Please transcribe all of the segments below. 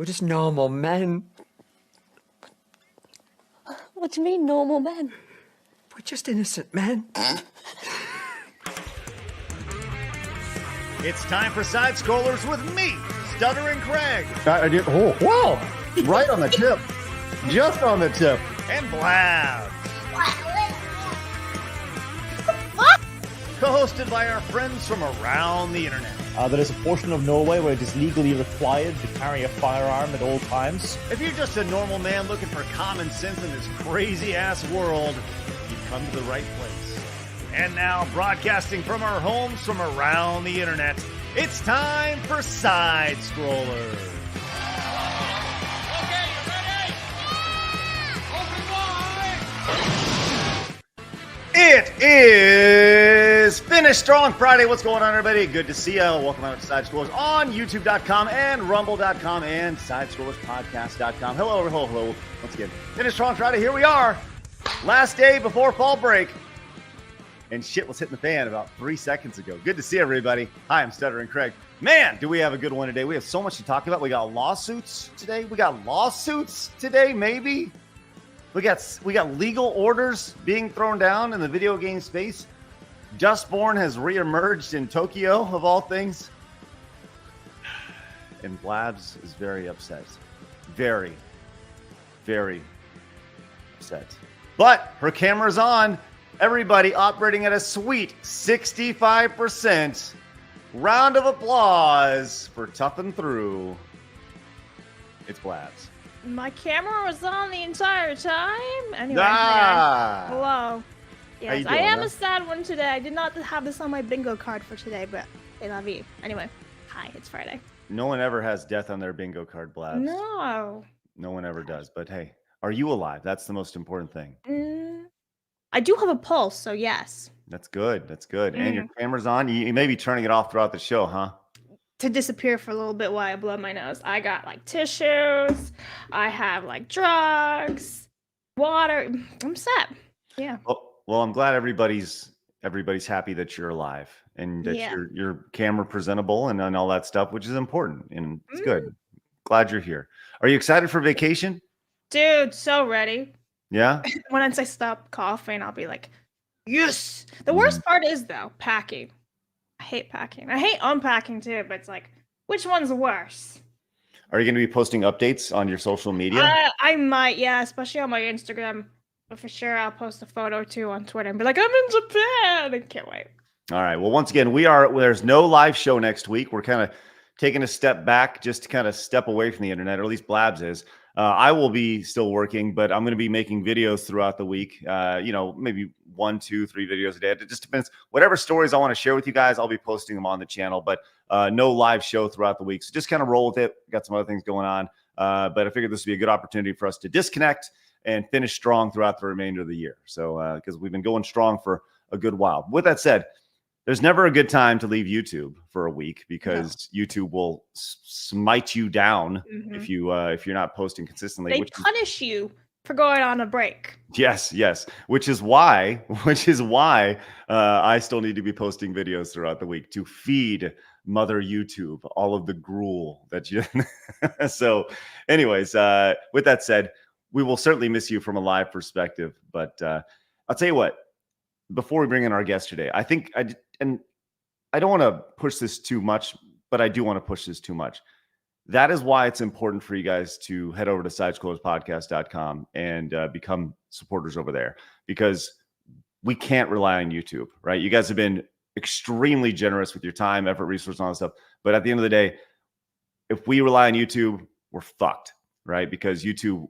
We're just normal men. What do you mean, normal men? We're just innocent men. It's time for Side Scrollers with me, Stuttering Craig. I did. Oh, wow. Right on the tip. Just on the tip. And Blabs. Co-hosted by our friends from around the internet. There is a portion of Norway where it is legally required to carry a firearm at all times. If you're just a normal man looking for common sense in this crazy-ass world, you've come to the right place. And now, broadcasting from our homes from around the internet, it's time for Side Scrollers. Okay, you ready? Open wide! It is Finish Strong Friday. What's going on, everybody? Good to see you. Welcome out to Side Scrollers on YouTube.com and Rumble.com and SideScrollersPodcast.com. Hello. Once again, Finish Strong Friday. Here we are. Last day before fall break. And shit was hitting the fan about 3 seconds ago. Good to see everybody. Hi, I'm Stuttering Craig. Man, do we have a good one today. We have so much to talk about. We got lawsuits today. Maybe. We got legal orders being thrown down in the video game space. Dustborn has reemerged in Tokyo, of all things. And Blabs is very upset. Very, very upset. But her camera's on. Everybody operating at a sweet 65%. Round of applause for toughing through. It's Blabs. My camera was on the entire time. Anyway, hello. Yes, doing, I am a sad one today. I did not have this on my bingo card for today, but I love you. Anyway, hi, it's Friday. No one ever has death on their bingo card, Blabs. No one ever does. But hey, are you alive? That's the most important thing. I do have a pulse, so yes. That's good. And your camera's on. You may be turning it off throughout the show, huh? To disappear for a little bit while I blow my nose. I got like tissues. I have like drugs, water. I'm set. Yeah. Well, I'm glad everybody's happy that you're alive and that your camera presentable and all that stuff, which is important and it's good. Glad you're here. Are you excited for vacation? Dude, so ready. Yeah. Once I stop coughing, I'll be like, yes. The worst part is though, packing. I hate packing. I hate unpacking too, but it's like, which one's worse? Are you going to be posting updates on your social media? I might, yeah, especially on my Instagram. But for sure, I'll post a photo or two on Twitter and be like, I'm in Japan. I can't wait. All right. Well, once again, there's no live show next week. We're kind of taking a step back just to kind of step away from the internet, or at least Blabs is. I will be still working, but I'm going to be making videos throughout the week. Maybe 1, 2, 3 videos a day. It just depends. Whatever stories I want to share with you guys, I'll be posting them on the channel, but no live show throughout the week. So just kind of roll with it. Got some other things going on. But I figured this would be a good opportunity for us to disconnect and finish strong throughout the remainder of the year. So, because we've been going strong for a good while. With that said, there's never a good time to leave YouTube for a week because YouTube will smite you down if you're not posting consistently. They punish you for going on a break. Yes. Which is why I still need to be posting videos throughout the week to feed Mother YouTube all of the gruel that you. So, anyways, with that said, we will certainly miss you from a live perspective. But I'll tell you what. Before we bring in our guest today, I think I don't want to push this too much, but I do want to push this too much. That is why it's important for you guys to head over to SideScrollersPodcast.com and become supporters over there, because we can't rely on YouTube, right? You guys have been extremely generous with your time, effort, resources, and all that stuff. But at the end of the day, if we rely on YouTube, we're fucked, right? Because YouTube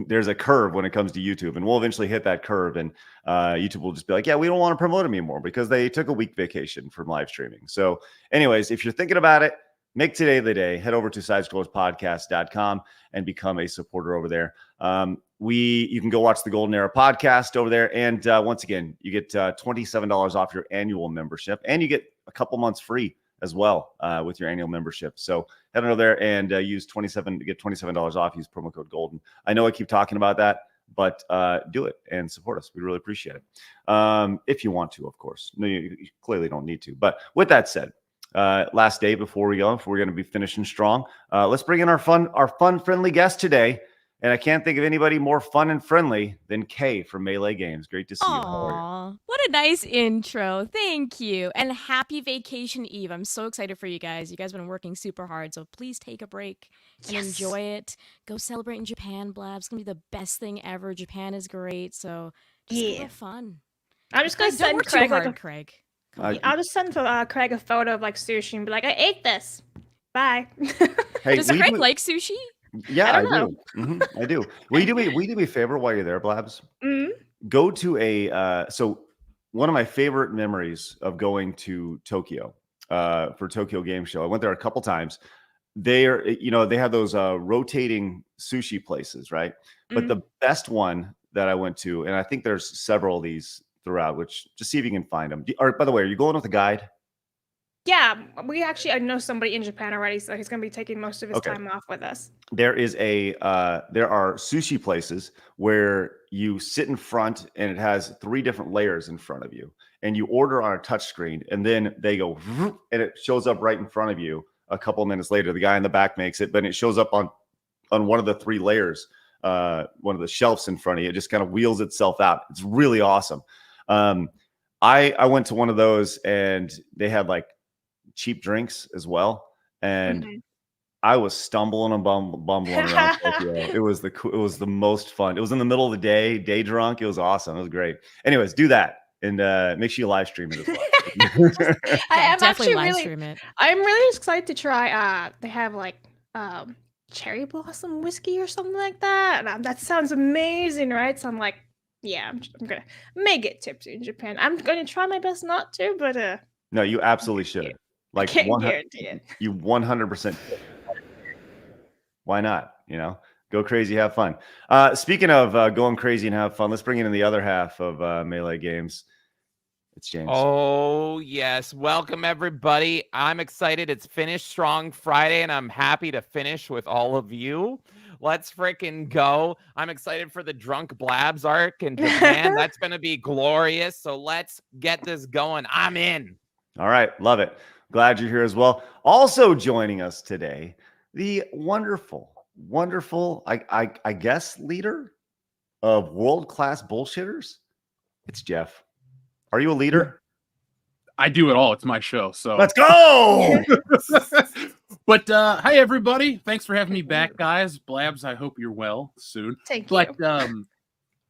there's a curve when it comes to YouTube, and we'll eventually hit that curve, and YouTube will just be like, yeah, we don't want to promote them anymore because they took a week vacation from live streaming. So anyways, if you're thinking about it, make today the day. Head over to SideScrollersPodcast.com and become a supporter over there. You can go watch the Golden Era podcast over there. And once again, you get $27 off your annual membership, and you get a couple months free as well with your annual membership. So head over there and use get $27 off. Use promo code Golden. I know I keep talking about that, but do it and support us. We really appreciate it. If you want to, of course. No, you clearly don't need to. But with that said, Last day before we go, if we're going to be finishing strong. Let's bring in our fun, friendly guest today. And I can't think of anybody more fun and friendly than Kay from Melee Games. Great to see you. Aw, what a nice intro. Thank you. And happy vacation eve. I'm so excited for you guys. You guys have been working super hard, so please take a break and enjoy it. Go celebrate in Japan, Blabs. It's going to be the best thing ever. Japan is great, so just have fun. I'm just going to Don't send work Craig too hard, Craig. I'll just send Craig a photo of like sushi and be like, I ate this. Bye. Hey, Does Craig like sushi? Yeah, I do. I do. Will you do me a favor while you're there, Blabs? Go to a so one of my favorite memories of going to Tokyo for Tokyo Game Show. I went there a couple times. They have those rotating sushi places, right? But the best one that I went to, and I think there's several of these throughout, which just see if you can find them. By the way, are you going with a guide? Yeah, I know somebody in Japan already, so he's going to be taking most of his time off with us. There are sushi places where you sit in front and it has 3 different layers in front of you, and you order on a touch screen, and then they go and it shows up right in front of you a couple of minutes later. The guy in the back makes it, but it shows up on one of the 3 layers, one of the shelves in front of you. It just kind of wheels itself out. It's really awesome. I went to one of those and they had like cheap drinks as well, and I was stumbling and bumbling around Tokyo. It was the most fun. It was in the middle of the day drunk. It was awesome. It was great. Anyways, do that and make sure you live stream it as well. I'm definitely actually live stream it. I'm really excited to try. They have like cherry blossom whiskey or something like that. And, that sounds amazing, right? So I'm like, yeah, I'm gonna may get tipsy in Japan. I'm gonna try my best not to, but no, you absolutely should. Like, can't guarantee it. You 100%. Why not? Go crazy, have fun. Speaking of going crazy and have fun, let's bring in the other half of Melee Games. It's James. Oh, yes. Welcome, everybody. I'm excited. It's Finish Strong Friday, and I'm happy to finish with all of you. Let's freaking go. I'm excited for the Drunk Blabs arc in Japan. That's going to be glorious. So let's get this going. I'm in. All right. Love it. Glad you're here as well. Also joining us today, the wonderful, I guess, leader of world-class bullshitters. It's Jeff. Are you a leader? I do it all. It's my show. So let's go. But hi, everybody. Thanks for having me back, guys. Blabs, I hope you're well soon. Thank you. But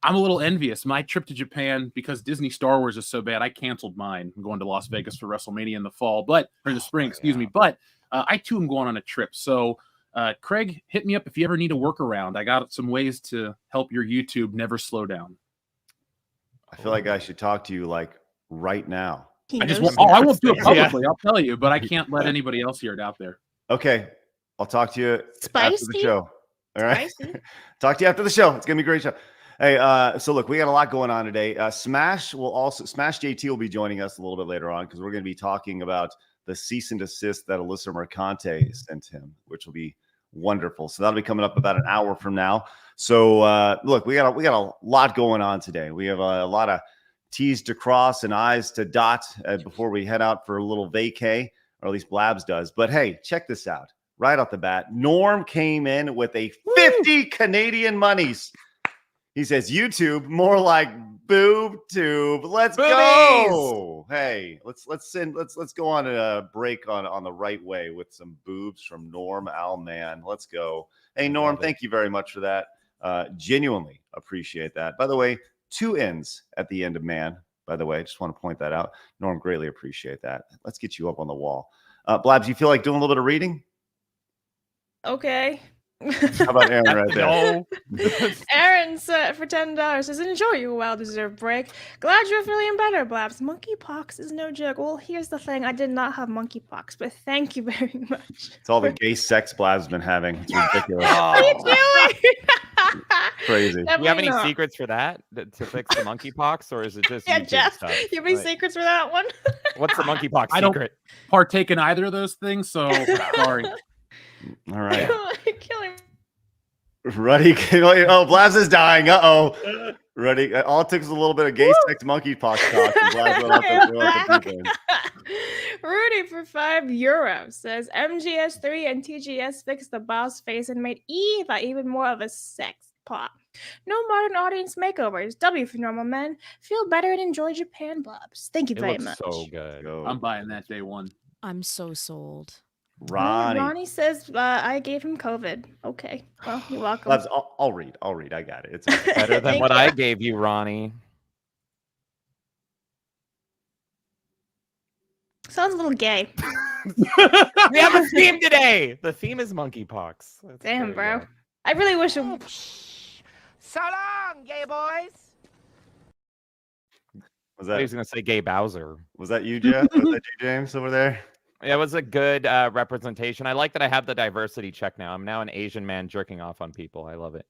I'm a little envious. My trip to Japan, because Disney Star Wars is so bad, I canceled mine. I'm going to Las Vegas for WrestleMania in the spring, excuse me. But I too am going on a trip. So Craig, hit me up if you ever need a workaround. I got some ways to help your YouTube never slow down. I feel like I should talk to you like right now. I won't do it publicly. I'll tell you, but I can't let anybody else hear it out there. Okay, I'll talk to you after the show. All right, talk to you after the show. It's gonna be a great show. Hey, so look, we got a lot going on today. SmashJT will be joining us a little bit later on because we're going to be talking about the cease and desist that Alyssa Mercante sent him, which will be wonderful. So that'll be coming up about an hour from now. So look, we got a lot going on today. We have a lot of T's to cross and I's to dot before we head out for a little vacay, or at least Blabs does. But hey, check this out. Right off the bat, Norm came in with a 50 Canadian monies. He says, YouTube, more like boob tube. Let's go. Hey, let's go on a break on the right way with some boobs from Norm Alman. Let's go. Hey, Norm, thank you very much for that. Genuinely appreciate that. By the way, 2 N's at the end of man. By the way, I just want to point that out. Norm, greatly appreciate that. Let's get you up on the wall. Blabs, you feel like doing a little bit of reading? Okay. How about Aaron right there? Aaron for $10 says, enjoy your well-deserved break. Glad you're feeling better, Blabs. Monkeypox is no joke. Well, here's the thing. I did not have monkeypox, but thank you very much. It's all the gay sex Blab's been having. It's ridiculous. What are you doing? Crazy. Do you have any secrets for that to fix the monkeypox, or is it just YouTube Jeff, stuff? you have any secrets for that one? What's the monkeypox I secret? Don't partake in either of those things, so sorry. All right. Killing. Ready? Oh, Blabs is dying. Uh-oh. Ready? All it took was a little bit of gay sex monkeypox talk. And Blabs went up and threw out the deep end. Rudy for €5 says MGS3 and TGS fixed the boss face and made Eva even more of a sex pot. No modern audience makeovers. W for normal men. Feel better and enjoy Japan, Blabs. Thank you It very looks much. so good. I'm buying that day one. I'm so sold. Ronnie. Says I gave him COVID. Okay. Well, you're welcome. Blabs, I'll read. I'll read. I got it. It's Better than what I gave you, Ronnie. Sounds a little gay. We have a theme today. The theme is monkeypox. That's Damn, very bro. I really wish it. So long, gay boys. Was I that was gonna say gay Bowser. was that you, Jeff? Was that you, James, over there? It was a good representation. I like that I have the diversity check now. I'm now an Asian man jerking off on people. I love it.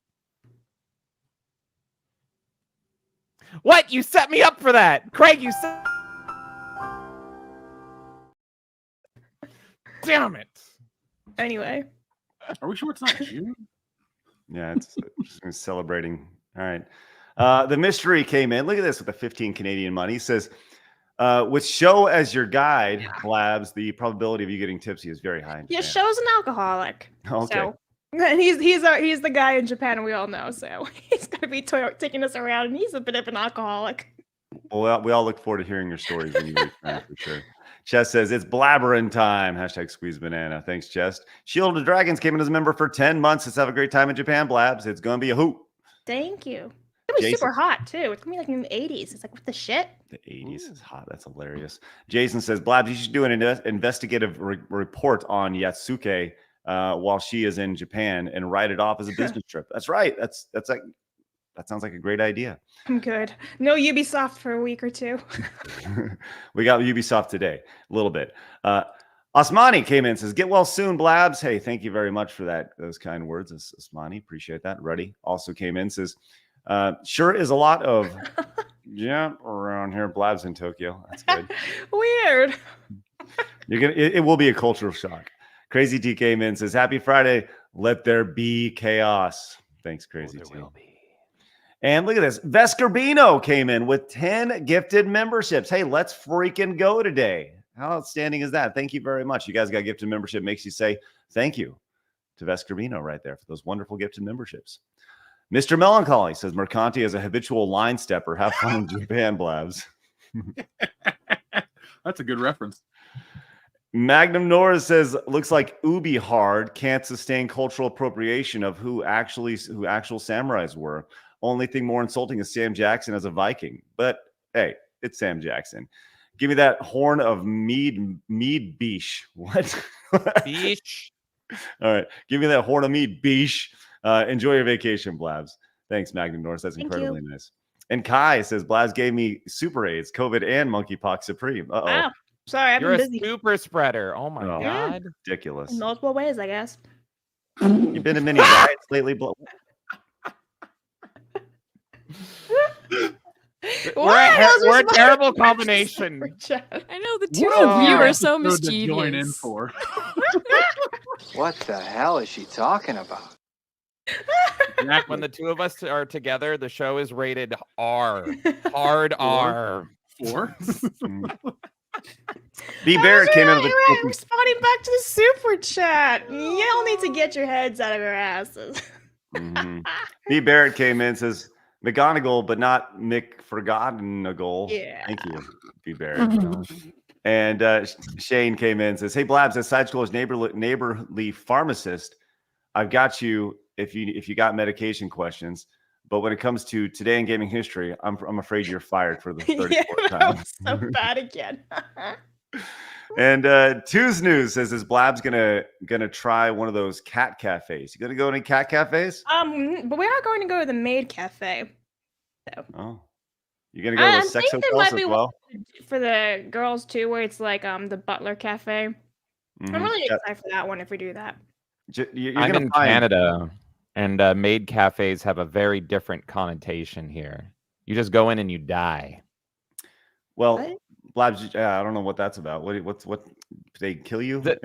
What? You set me up for that, Craig. You set. Damn it. Anyway. Are we sure it's not June? Yeah, it's just celebrating. All right. The mystery came in. Look at this with the 15 Canadian money. He says, with show as your guide, Blabs, the probability of you getting tipsy is very high. Yeah, Show's an alcoholic. Okay. So, and he's the guy in Japan we all know. So he's gonna be taking us around, and he's a bit of an alcoholic. Well, we all look forward to hearing your stories when you return for sure. Chess says it's blabbering time. Hashtag squeeze banana. Thanks, Chess. Shield of Dragons came in as a member for 10 months. Let's have a great time in Japan, Blabs. It's gonna be a hoot. Thank you. It's gonna be super hot too. It's gonna be like in the 80s. It's like, what the shit? The 80s is hot. That's hilarious. Jason says, Blabs, you should do an investigative report on Yatsuke while she is in Japan and write it off as a business trip. That's right. That sounds like a great idea. I'm good. No Ubisoft for a week or two. We got Ubisoft today, a little bit. Osmani came in and says, get well soon, Blabs. Hey, thank you very much for those kind words, Osmani. Appreciate that. Ruddy also came in and says, sure is a lot of jump around here, Blabs in Tokyo. That's good. Weird. It will be a cultural shock. Crazy T came in and says, happy Friday. Let there be chaos. Thanks, Crazy T. Will be. And look at this. Vescarbino came in with 10 gifted memberships. Hey, let's freaking go today. How outstanding is that? Thank you very much. You guys got gifted membership. Makes you say thank you to Vescarbino right there for those wonderful gifted memberships. Mr. Melancholy says Mercanti is a habitual line stepper. Have fun in Japan, Blabs. That's a good reference. Magnum Norris says, looks like Ubi Hard can't sustain cultural appropriation of who actual samurais were. Only thing more insulting is Sam Jackson as a Viking. But hey, it's Sam Jackson. Give me that horn of mead beesh. What? Beesh. All right. Give me that horn of mead beesh. Enjoy your vacation, Blabs. Thanks, Magnum Norris. That's incredibly nice. And Kai says, Blabs gave me super AIDS, COVID, and monkeypox supreme. Uh-oh. Wow. Sorry, I've been busy. You're a super spreader. Oh my God. Ridiculous. In multiple ways, I guess. You've been to many riots lately. We're a terrible combination. I know the two of you are so mischievous. Join in for. What the hell is she talking about? When the two of us are together, the show is rated R. Hard R. 4. B. Barrett came in with right. Responding back to the super chat. Y'all need to get your heads out of your asses. B. Barrett came in and says McGonagall, but not McForgottenagall. Yeah. Thank you, B. Barrett. And Shane came in and says, hey, Blabs, as Side Scroller's neighborly pharmacist, I've got you if you got medication questions. But when it comes to today in gaming history, I'm afraid you're fired for the 34th time. So bad again. And Two's News says, is Blabs gonna try one of those cat cafes? You gonna go to any cat cafes? But we are going to go to the maid cafe. So. Oh, you're gonna go to those sex hotels as well? For the girls too, where it's like the butler cafe. I'm really excited for that one if we do that. I'm in Canada, and maid cafes have a very different connotation here. You just go in and you die. Well, what? Blabs, I don't know what that's about. What they kill you? I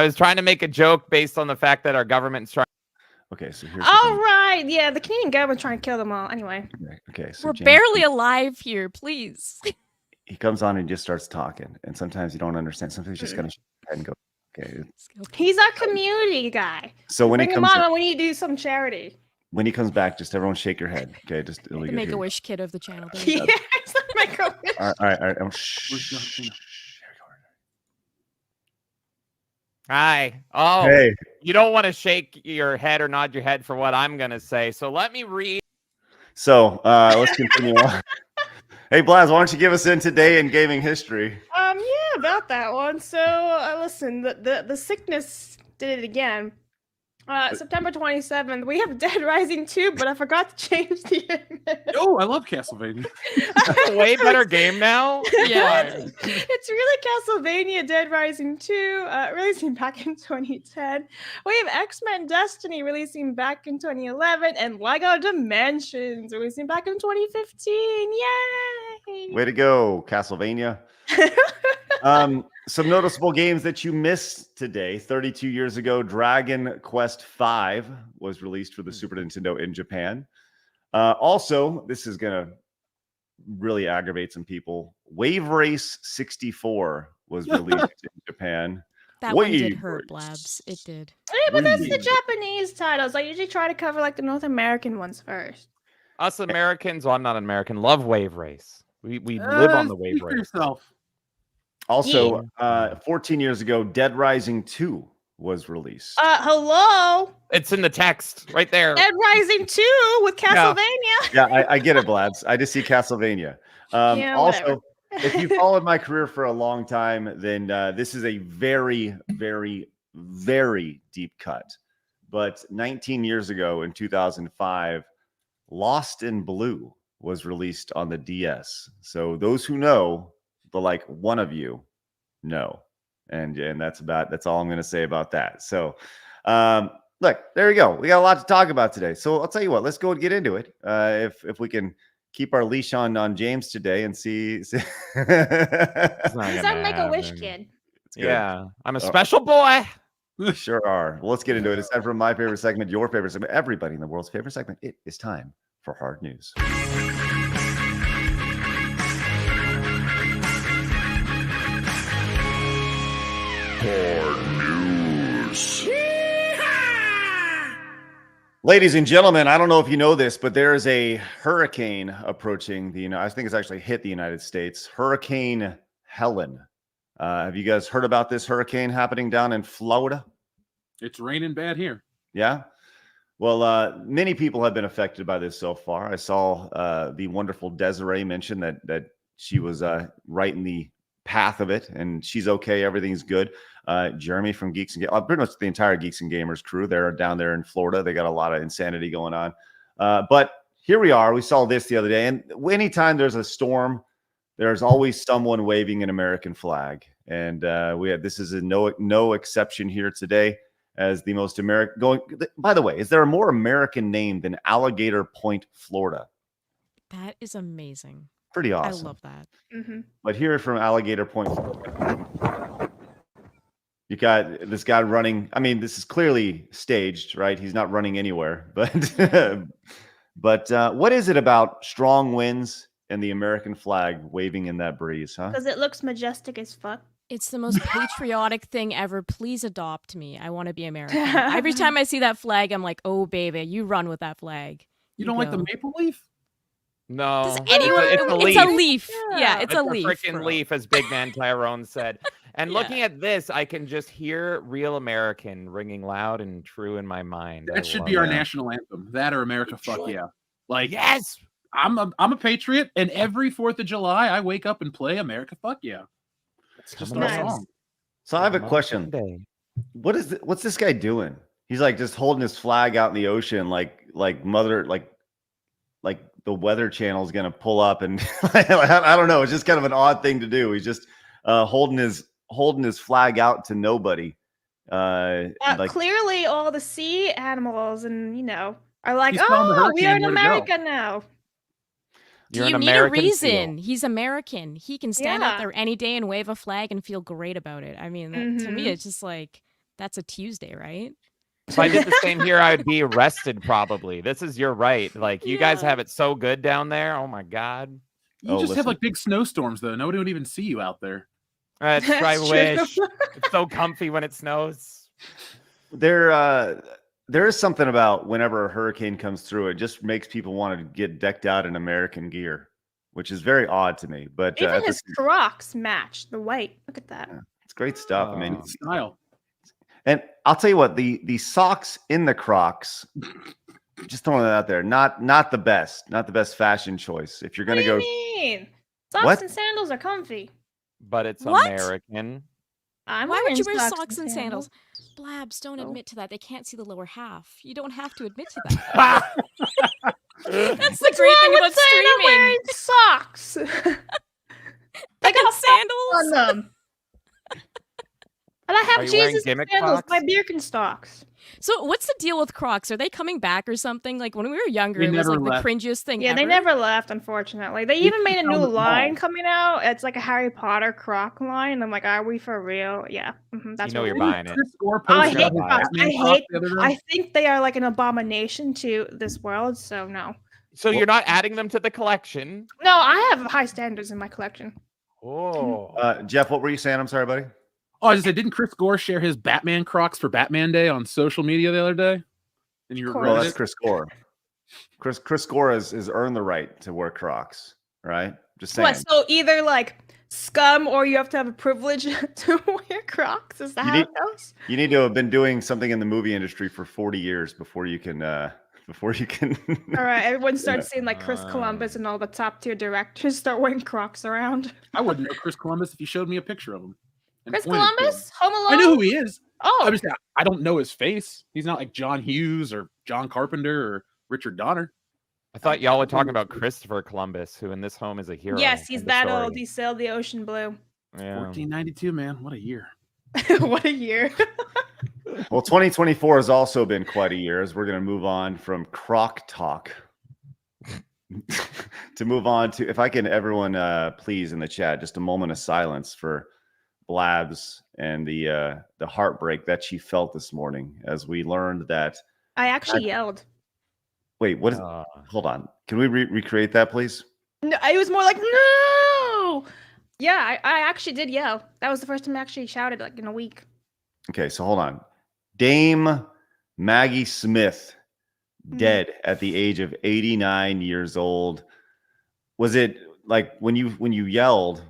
was trying to make a joke based on the fact that our government's trying. Okay, so here's All right. Yeah, the Canadian government's trying to kill them all. Anyway. okay. So We're James, barely alive here, please. he comes on and just starts talking, and sometimes you don't understand. Sometimes you just gotta shake your head and go, okay. He's our community guy. So when he Bring him comes on in- when you do some charity. when he comes back, just everyone shake your head. Okay, just it'll be The good. Make Here a we Wish kid of the channel. go. Yeah, it's the Make-A-Wish. All right. Shh. Hi. Oh, Hey. you don't want to shake your head or nod your head for what I'm going to say. So let me read. So let's continue on. Hey, Blaz, why don't you give us in today in gaming history? Yeah, about that one. So listen, the sickness did it again. September 27th, we have Dead Rising 2, but I forgot to change the image. Oh, I love Castlevania. Way better game now. Yeah. It's really Castlevania Dead Rising 2, releasing back in 2010. We have X-Men Destiny releasing back in 2011, and LEGO Dimensions releasing back in 2015. Yay! Way to go, Castlevania. Some noticeable games that you missed today. 32 years ago, Dragon Quest V was released for the Super Nintendo in Japan. Also, this is going to really aggravate some people. Wave Race 64 was released in Japan. That one did Wave hurt, Race. Blabs. It did. Yeah, but that's the Wave. Japanese titles. I usually try to cover like the North American ones first. Us Americans, well, I'm not an American, love Wave Race. We live on the Wave Speak for Race. yourself. Also, 14 years ago, Dead Rising 2 was released. Hello? It's in the text right there. Dead Rising 2 with Castlevania. Yeah, I get it, Blabs. I just see Castlevania. Yeah, Also, whatever. if you followed my career for a long time, then this is a very, very, very deep cut. But 19 years ago in 2005, Lost in Blue was released on the DS. So those who know, the like one of you know. And that's all I'm going to say about that. So look, there we go. We got a lot to talk about today. So I'll tell you what, let's go and get into it. If we can keep our leash on James today and see. It's not He's gonna our Make-A-Wish happen. kid. Good. Yeah, I'm a special boy. Sure are. Well, let's get into it. It's time for my favorite segment, your favorite segment, everybody in the world's favorite segment. It is time for hard news. Ladies and gentlemen, I don't know if you know this, but there is a hurricane approaching the I think it's actually hit the United States. Hurricane Helen. Have you guys heard about this hurricane happening down in Florida? It's raining bad here. Yeah. Well, many people have been affected by this so far. I saw the wonderful Desiree mention that she was right in the path of it, and she's okay. Everything's good. Jeremy from Geeks and pretty much the entire Geeks and Gamers crew, they're down there in Florida. They got a lot of insanity going on. But here we are. We saw this the other day, and anytime there's a storm, there's always someone waving an American flag, and this is a no exception here today. As the most American going. By the way, is there a more American name than Alligator Point, Florida? That is amazing. Pretty awesome. I love that. Mm-hmm. But here from Alligator Point, Florida, you got this guy running. I mean, this is clearly staged, right? He's not running anywhere. But what is it about strong winds and the American flag waving in that breeze, huh? Because it looks majestic as fuck. It's the most patriotic thing ever. Please adopt me. I want to be American. Every time I see that flag, I'm like, oh, baby, you run with that flag. You don't like the go. maple leaf? No, Does anyone? it's a leaf. It's a leaf. Yeah, it's a leaf. Freaking bro. leaf, as Big Man Tyrone said. And Yeah. looking at this, I can just hear "Real American" ringing loud and true in my mind. That should be our national anthem. That or America, fuck yeah! Like yes, I'm a patriot, and every 4th of July I wake up and play America, fuck yeah. It's just our Nice. song. So I have a question. What's this guy doing? He's like just holding his flag out in the ocean, like the Weather Channel is gonna pull up, and I don't know. It's just kind of an odd thing to do. He's just holding his flag out to nobody. Clearly, all the sea animals and are like, He's telling the oh, we are hurricane in where to go." America now. Do You're you an need American a reason? seal. He's American. He can stand out Yeah. there any day and wave a flag and feel great about it. I mean, to me, Mhm. it's just like that's a Tuesday, right? If I did the same here, I would be arrested probably. This is your right. Like you guys have it so good down there. Oh my god. You just have like big snowstorms though. Nobody would even see you out there. I wish. It's so comfy when it snows. There is something about whenever a hurricane comes through, it just makes people want to get decked out in American gear, which is very odd to me. But even his Crocs match the white. Look at that. It's great stuff. I mean, style. And I'll tell you what, the socks in the Crocs, just throwing that out there, not the best fashion choice. If you're gonna go, what do you mean? Socks What? and sandals are comfy. But it's What? American. I'm Why would wearing you wear socks and sandals? Blabs, don't admit to that. They can't see the lower half. You don't have to admit to that. That's the great thing about I'm wearing streaming. socks. I got sandals on them. And I Are have you wearing Jesus gimmick sandals, Crocs? my Birkenstocks. So what's the deal with Crocs? Are they coming back or something? Like when we were younger, They it was never like left. the cringiest thing Yeah, ever. they never left, unfortunately. They even made a found new them all. line coming out. It's like a Harry Potter Croc line. And I'm like, are we for real? Yeah. That's You know what you're we're buying it. Chris Gore Oh, I posted hate up a Crocs. Batman I Croc hate. the other day. I think they are like an abomination to this world. So no. So you're not adding them to the collection. No, I have high standards in my collection. Oh. Jeff, what were you saying? I'm sorry, buddy. Oh, I just said, didn't Chris Gore share his Batman Crocs for Batman Day on social media the other day? And you course. Well, regretted that's it? Chris Gore. Chris Gore has earned the right to wear Crocs, right? Just saying. What? So either like scum or you have to have a privilege to wear Crocs. Is that You how need- it goes? You need to have been doing something in the movie industry for 40 years before you can. All right, everyone starts seeing like Chris Columbus and all the top tier directors start wearing Crocs around. I wouldn't know Chris Columbus if you showed me a picture of him. and Chris pointed to him. Columbus? Home Alone? I know who he is. Oh, I'm just saying, I don't know his face. He's not like John Hughes or John Carpenter or Richard Donner. I thought y'all were talking about Christopher Columbus, who in this home is a hero. yes, he's of the that story. old. He sailed the ocean blue. Yeah. 1492, man. What a year. What a year. Well, 2024 has also been quite a year as we're going to move on from Croc talk to move on to, if I can, everyone, please in the chat, just a moment of silence for Blabs and the heartbreak that she felt this morning as we learned that. I actually yelled. Wait, what is? Hold on. Can we recreate that, please? No, it was more like, no. Yeah, I actually did yell. That was the first time I actually shouted like in a week. Okay, so hold on. Dame Maggie Smith, dead at the age of 89 years old. Was it like when you yelled?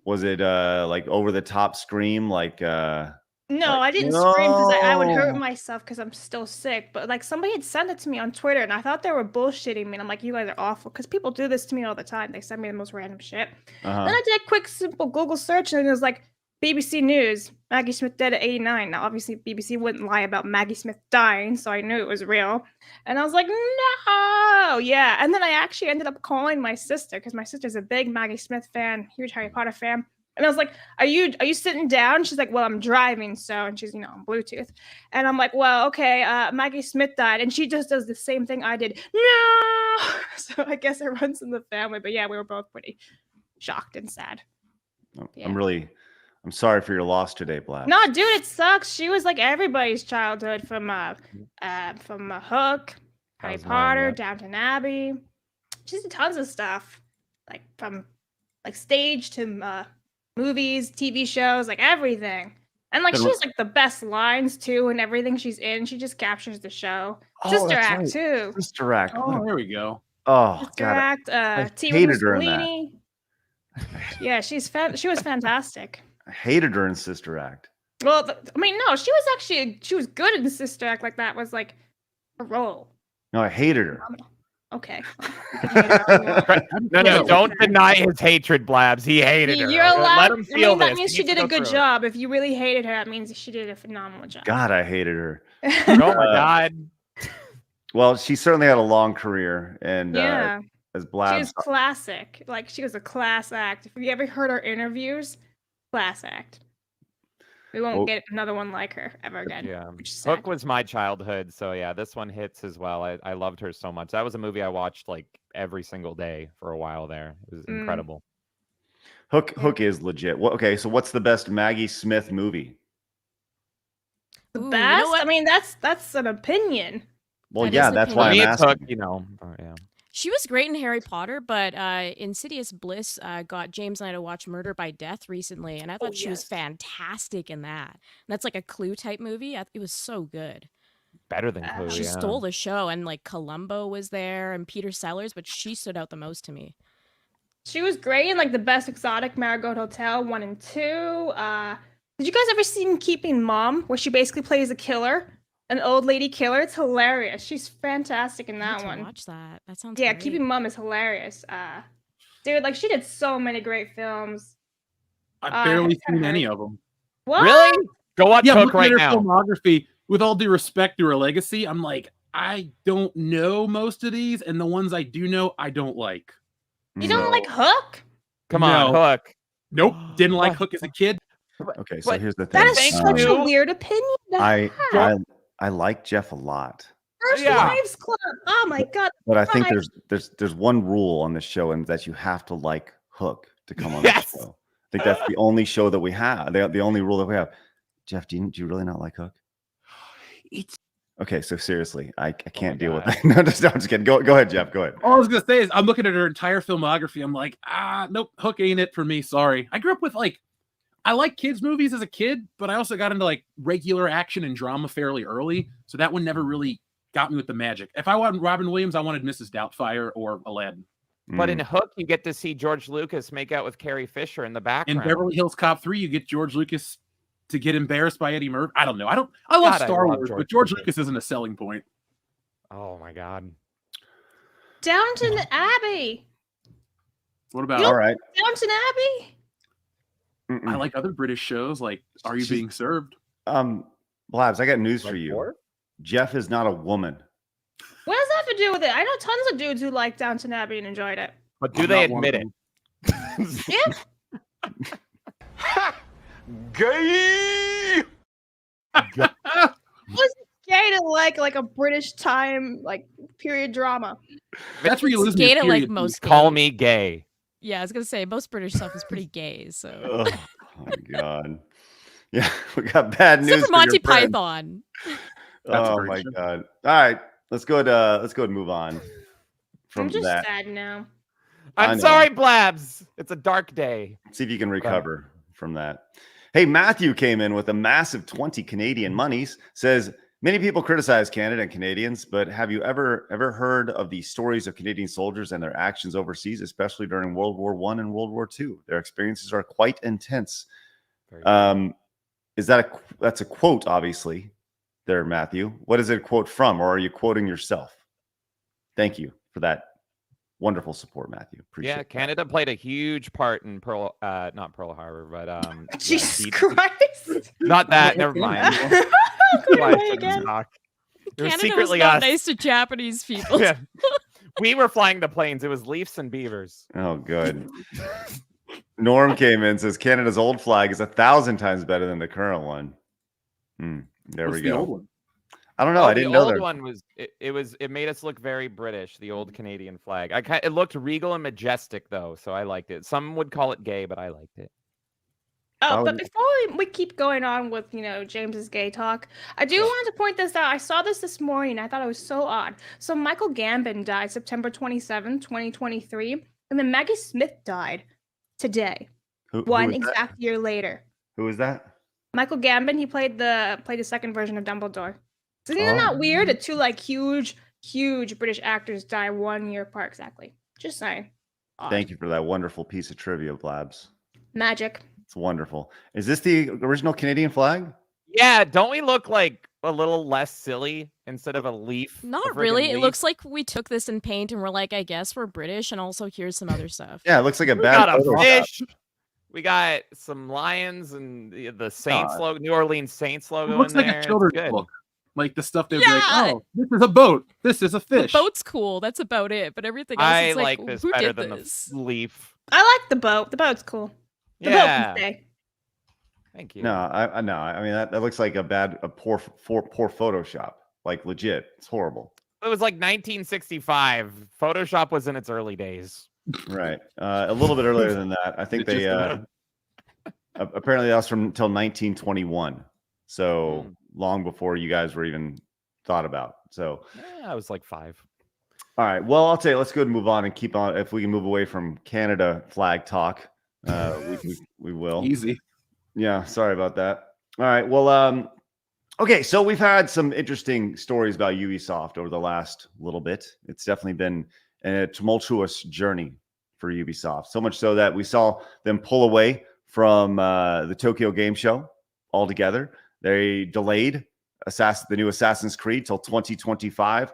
Was it like over the top scream? Like No, I didn't scream because I would hurt myself because I'm still sick. But like somebody had sent it to me on Twitter, and I thought they were bullshitting me. And I'm like, you guys are awful because people do this to me all the time. They send me the most random shit. Then I did a quick, simple Google search, and it was like BBC News: Maggie Smith dead at 89. Now, obviously, BBC wouldn't lie about Maggie Smith dying, so I knew it was real. And I was like, no, yeah. And then I actually ended up calling my sister because my sister's a big Maggie Smith fan, huge Harry Potter fan. And I was like, are you sitting down? She's like, well, I'm driving. So, and she's, on Bluetooth. And I'm like, well, okay, Maggie Smith died. And she just does the same thing I did. No. So I guess it runs in the family. But yeah, we were both pretty shocked and sad. Yeah. I'm sorry for your loss today, Blabs. No, dude, it sucks. She was like everybody's childhood from Hook, Harry Potter, Downton Abbey. She did tons of stuff. Like from like stage to movies, TV shows, like everything. And like she has like the best lines too, and everything she's in. She just captures the show. Sister Act right. too. Sister Act. Oh, there we go. Oh, Sister God. Act. T. hated her in that. Mussolini. Yeah, she was fantastic. I hated her in Sister Act. Well, I mean, no, she was good in Sister Act. Like that was like a role. No, I hated her. Okay. No, don't deny his hatred, Blabs. He hated her. You're allowed. Let him feel that this. means He she needs to did a go good through it. job. If you really hated her, that means she did a phenomenal job. God, I hated her. Oh my God. Well, she certainly had a long career, and Yeah. as She Blabs, was classic. Like she was a class act. If you ever heard her interviews, class act. We won't get another one like her ever again. Yeah. Which is sad. Hook was my childhood, so yeah, this one hits as well. I loved her so much. That was a movie I watched like every single day for a while there. It was incredible. Hook is legit. Okay, so what's the best Maggie Smith movie? The Ooh, you know best? what? I mean, that's an opinion. Well, That yeah, is an that's For why I'm me, opinion. it's Hook, asking. you know. Yeah. She was great in Harry Potter, but Insidious Bliss got James and I to watch Murder by Death recently, and I thought she was fantastic in that. And that's like a Clue type movie. It was so good. Better than Clue, She yeah. stole the show, and like Columbo was there and Peter Sellers, but she stood out the most to me. She was great in like The Best Exotic, Marigold Hotel 1 and 2. Did you guys ever see Keeping Mom, where she basically plays a killer, an old lady killer? It's hilarious. She's fantastic in I need that to one. watch that. That sounds Yeah, great. Keeping Mom is hilarious. Dude, like she did so many great films. I've have barely you seen heard- any of them. What? Really? Go watch Yeah, I'm Hook looking right at her now. filmography. With all due respect to her legacy, I'm like, I don't know most of these, and the ones I do know, I don't like. You don't like Hook? Come on, Hook. Nope, didn't like What? Hook as a kid. Okay, so But here's the thing. That is such a weird opinion. to have. I like Jeff a lot, First Yeah. Wives Club. Oh my god. but I think Right. there's one rule on this show, and that you have to like Hook to come on Yes. the show. I think that's the only show that we have. The only rule that we have. Jeff, do you really not like Hook? It's Okay, so seriously, I can't deal with God. that. No, I'm just kidding. Go ahead, Jeff. Go ahead. all I was gonna say is I'm looking at her entire filmography. I'm like, nope, Hook ain't it for me. Sorry. I grew up with I like kids movies as a kid, but I also got into like regular action and drama fairly early. So that one never really got me with the magic. If I wanted Robin Williams, I wanted Mrs. Doubtfire or Aladdin. But in Hook, you get to see George Lucas make out with Carrie Fisher in the In background. Beverly Hills Cop 3, you get George Lucas to get embarrassed by Eddie Murphy. I don't know. I love God, I Star love Wars, George but George Lucas. Lucas isn't a selling point. Oh my God. Downton Abbey. What about All right. Downton Abbey. I like other British shows like Are You Being Served? Blabs, I got news for Like you. Thor? Jeff is not a woman. What does that have to do with it? I know tons of dudes who like Downton Abbey and enjoyed it. But do I'm they not one of admit it? Yeah. Gay! What's gay to like a British time like period drama? That's where you lose me. Gay with to like period most Call gays. me gay. Yeah, I was gonna say most British stuff is pretty gay. So Oh my God. Yeah, we got bad news. except for for your Monty friend. Python. That's a Oh great my show. God. All right, let's go and move on from I'm just that. sad now. I I'm know. sorry, Blabs. It's a dark day. See if you can recover from that. Hey, Matthew came in with a massive 20 Canadian monies. Says many people criticize Canada and Canadians, but have you ever heard of the stories of Canadian soldiers and their actions overseas, especially during World War I and World War II? Their experiences are quite intense. Is that's a quote, obviously, there, Matthew? What is it a quote from, or are you quoting yourself? Thank you for that wonderful support, Matthew. Appreciate Yeah, it. Canada played a huge part in not Pearl Harbor, but Jesus yeah, Christ. not that. Never mind. Why I shouldn't talk. It was Canada was secretly not us. nice to Japanese people. Yeah. We were flying the planes. It was Leafs and Beavers. Oh, good. Norm came in, says Canada's old flag is 1,000 times better than the current one. There What's we the go. old one? I don't know. Oh, I didn't know the old that. one was it made us look very British. The old Canadian flag. It looked regal and majestic though, so I liked it. Some would call it gay, but I liked it. Oh, but before we keep going on with, James's gay talk, I do want to point this out. I saw this morning. I thought it was so odd. So Michael Gambon died September 27, 2023, and then Maggie Smith died today, Who one is that? exact year later. Who is that? Michael Gambon, he played the second version of Dumbledore. So isn't that weird that two huge British actors die 1 year apart exactly? Just saying. Odd. Thank you for that wonderful piece of trivia, Blabs. Magic. It's wonderful. Is this the original Canadian flag? Yeah, don't we look like a little less silly instead of a leaf? Not a friggin' really. It leaf? looks like we took this in paint and we're like, I guess we're British, and also here's some other stuff. Yeah, it looks like a We bad got a Photoshop. fish. We got some lions and the Saints logo, New Orleans Saints logo. It looks in like there. a It's children's good. book. Like the stuff they'd be Yeah. like, oh, this is a boat. This is a The fish. boat's cool. That's about it. But everything else I is like, like this who better did than this? the leaf. I like the boat. The boat's cool. The boat Yeah. can stay. Thank you. No, I mean that looks like a poor Photoshop. Like legit, it's horrible. It was like 1965. Photoshop was in its early days. Right, a little bit earlier than that. I think It just- they apparently that was from until 1921. So long before you guys were even thought about. So I was like 5. All right. Well, I'll tell you, let's go ahead and move on and keep on. If we can move away from Canada flag talk, we will. Easy. Yeah. Sorry about that. All right. Well, okay. So we've had some interesting stories about Ubisoft over the last little bit. It's definitely been a tumultuous journey for Ubisoft. So much so that we saw them pull away from the Tokyo Game Show altogether. They delayed the new Assassin's Creed till 2025.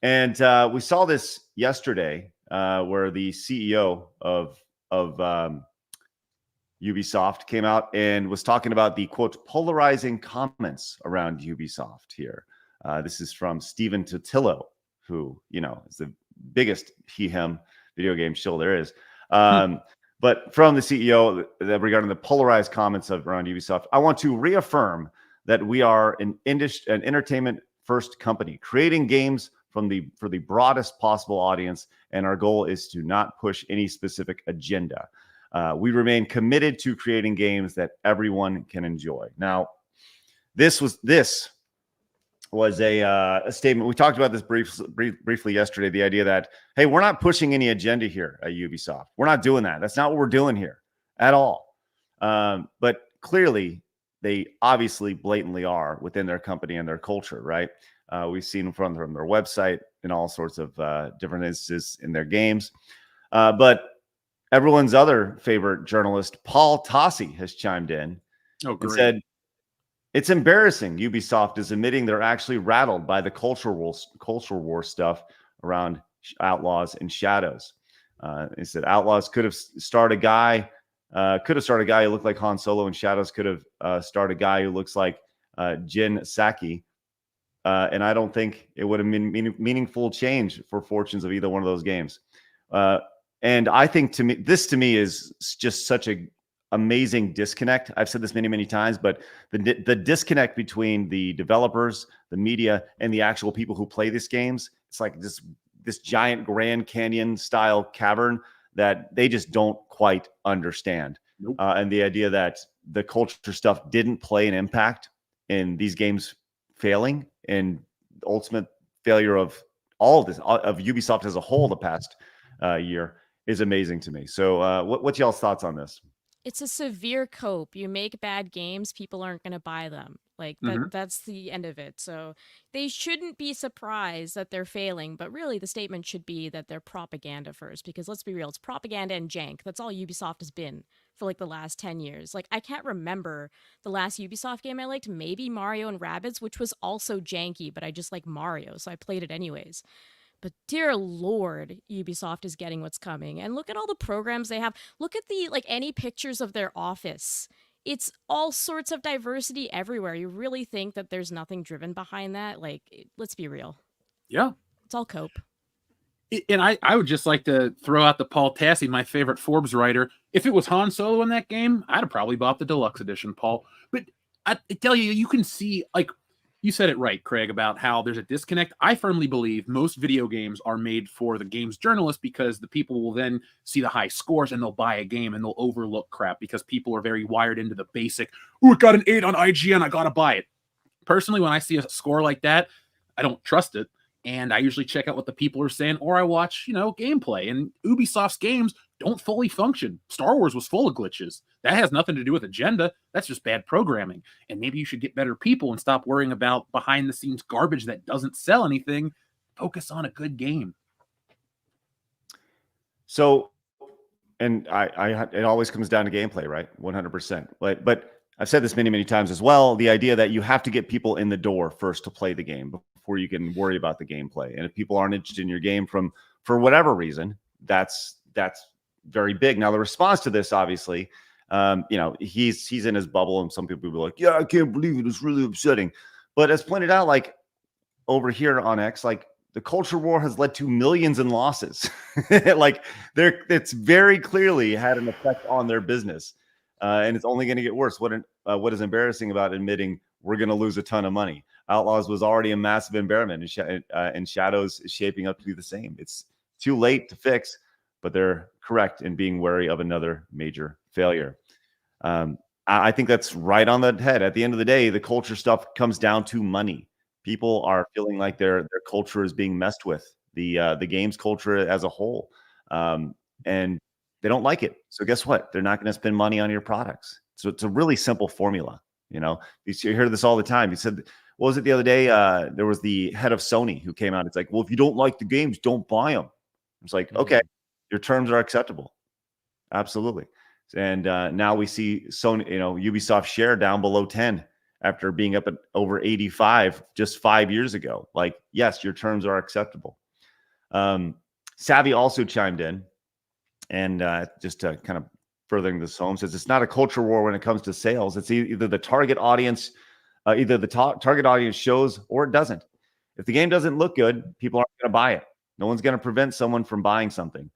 And we saw this yesterday where the CEO of Ubisoft came out and was talking about the, quote, polarizing comments around Ubisoft here. This is from Stephen Totillo, who, is the biggest he-him video game shill there is. But from the CEO regarding the polarized comments around Ubisoft, I want to reaffirm that we are an entertainment-first company, creating games for the broadest possible audience, and our goal is to not push any specific agenda. We remain committed to creating games that everyone can enjoy. Now, this was a statement. We talked about this briefly yesterday, the idea that, hey, we're not pushing any agenda here at Ubisoft. We're not doing that. That's not what we're doing here at all. But clearly, they obviously blatantly are within their company and their culture, right? We've seen from their website and all sorts of different instances in their games. But everyone's other favorite journalist, Paul Tossi, has chimed in and said, it's embarrassing Ubisoft is admitting they're actually rattled by the culture war stuff around Outlaws and Shadows. He said Outlaws could have starred a guy who looked like Han Solo, and Shadows could have starred a guy who looks like Jin Saki. And I don't think it would have been meaningful change for fortunes of either one of those games. And I think this to me is just such a amazing disconnect. I've said this many, many times, but the disconnect between the developers, the media, and the actual people who play these games, it's like this giant Grand Canyon style cavern that they just don't quite understand. Nope. And the idea that the culture stuff didn't play an impact in these games failing, and the ultimate failure of all of this, of Ubisoft as a whole the past year, is amazing to me. So what's y'all's thoughts on this? It's a severe cope. You make bad games, people aren't going to buy them. Like that's the end of it. So they shouldn't be surprised that they're failing, but really the statement should be that they're propaganda first, because let's be real, it's propaganda and jank. That's all Ubisoft has been for like the last 10 years. Like, I can't remember the last Ubisoft game I liked, maybe Mario and Rabbids, which was also janky, but I just like Mario, so I played it anyways. But dear Lord, Ubisoft is getting what's coming. And look at all the programs they have. Look at any pictures of their office. It's all sorts of diversity everywhere. You really think that there's nothing driven behind that? Like, let's be real. Yeah. It's all cope. And I would just like to throw out the Paul Tassi, my favorite Forbes writer. If it was Han Solo in that game, I'd have probably bought the deluxe edition, Paul. But I tell you, you can see, like, you said it right, Craig, about how there's a disconnect. I firmly believe most video games are made for the game's journalists, because the people will then see the high scores and they'll buy a game and they'll overlook crap because people are very wired into the basic, oh, it got an 8 on IGN, I got to buy it. Personally, when I see a score like that, I don't trust it. And I usually check out what the people are saying, or I watch, gameplay. And Ubisoft's games don't fully function. Star Wars was full of glitches. That has nothing to do with agenda. That's just bad programming. And maybe you should get better people and stop worrying about behind-the-scenes garbage that doesn't sell anything. Focus on a good game. So, and it always comes down to gameplay, right? 100%. But I've said this many, many times as well. The idea that you have to get people in the door first to play the game before you can worry about the gameplay. And if people aren't interested in your game for whatever reason, that's very big. Now, the response to this, obviously, he's in his bubble, and some people will be like, yeah, I can't believe it. It's really upsetting. But as pointed out, like over here on X, like the culture war has led to millions in losses. Like it's very clearly had an effect on their business. And it's only going to get worse. What is embarrassing about admitting we're going to lose a ton of money? Outlaws was already a massive embarrassment, and Shadows is shaping up to be the same. It's too late to fix, but they're correct in being wary of another major failure. I think that's right on the head. At the end of the day, the culture stuff comes down to money. People are feeling like their culture is being messed with, the games culture as a whole, and they don't like it. So guess what? They're not going to spend money on your products. So it's a really simple formula. You know, you hear this all the time. You said, what was it the other day? There was the head of Sony who came out. It's like, well, if you don't like the games, don't buy them. It's like, okay, your terms are acceptable. Absolutely. And now we see Sony, Ubisoft share down below 10 after being up at over 85 just 5 years ago. Like, yes, your terms are acceptable. Savvy also chimed in, and just to kind of furthering this home, says it's not a culture war when it comes to sales. It's either the target audience, target audience shows or it doesn't. If the game doesn't look good, people aren't going to buy it. No one's going to prevent someone from buying something.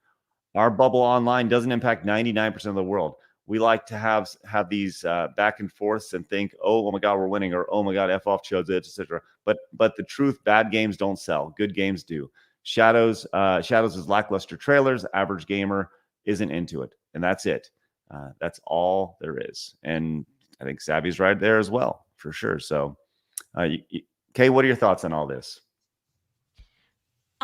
Our bubble online doesn't impact 99% of the world. We like to have these back and forths and think, oh my God, we're winning, or oh my God, F off chose it, etc. But the truth, bad games don't sell. Good games do. Shadows is lackluster trailers. Average gamer isn't into it, and that's it. That's all there is. And I think Savvy's right there as well, for sure. So, Kay, what are your thoughts on all this?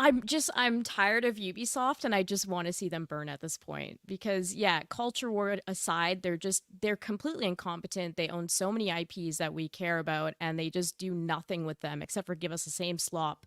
I'm tired of Ubisoft, and I just want to see them burn at this point, because yeah, culture war aside, they're completely incompetent. They own so many IPs that we care about, and they just do nothing with them except for give us the same slop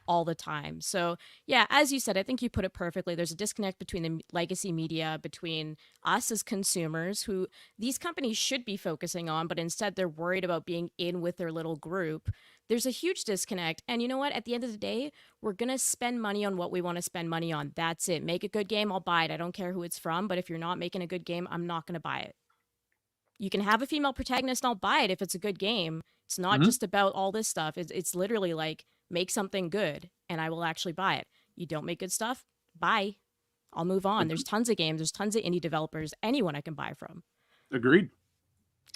all the time. So yeah, as you said, I think you put it perfectly. There's a disconnect between the legacy media, between us as consumers, who these companies should be focusing on, but instead they're worried about being in with their little group. There's a huge disconnect. And you know what? At the end of the day, we're going to spend money on what we want to spend money on. That's it. Make a good game, I'll buy it. I don't care who it's from, but if you're not making a good game, I'm not going to buy it. You can have a female protagonist and I'll buy it if it's a good game. It's not just about all this stuff. It's literally like, make something good and I will actually buy it. You don't make good stuff? Bye. I'll move on. There's tons of games. There's tons of indie developers. Anyone I can buy from. Agreed.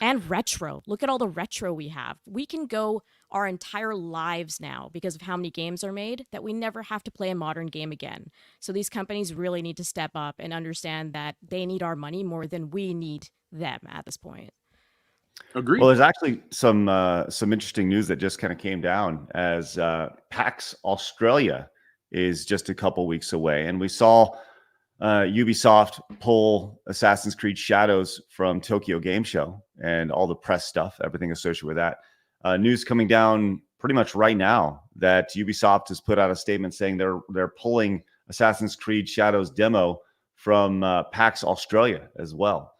And retro. Look at all the retro we have. We can go our entire lives now because of how many games are made that we never have to play a modern game again. So these companies really need to step up and understand that they need our money more than we need them at this point. Agreed. Well, there's actually some interesting news that just kind of came down as PAX Australia is just a couple weeks away, and we saw Ubisoft pull Assassin's Creed Shadows from Tokyo Game Show and all the press stuff, everything associated with that. News coming down pretty much right now that Ubisoft has put out a statement saying they're pulling Assassin's Creed Shadows demo from PAX Australia as well.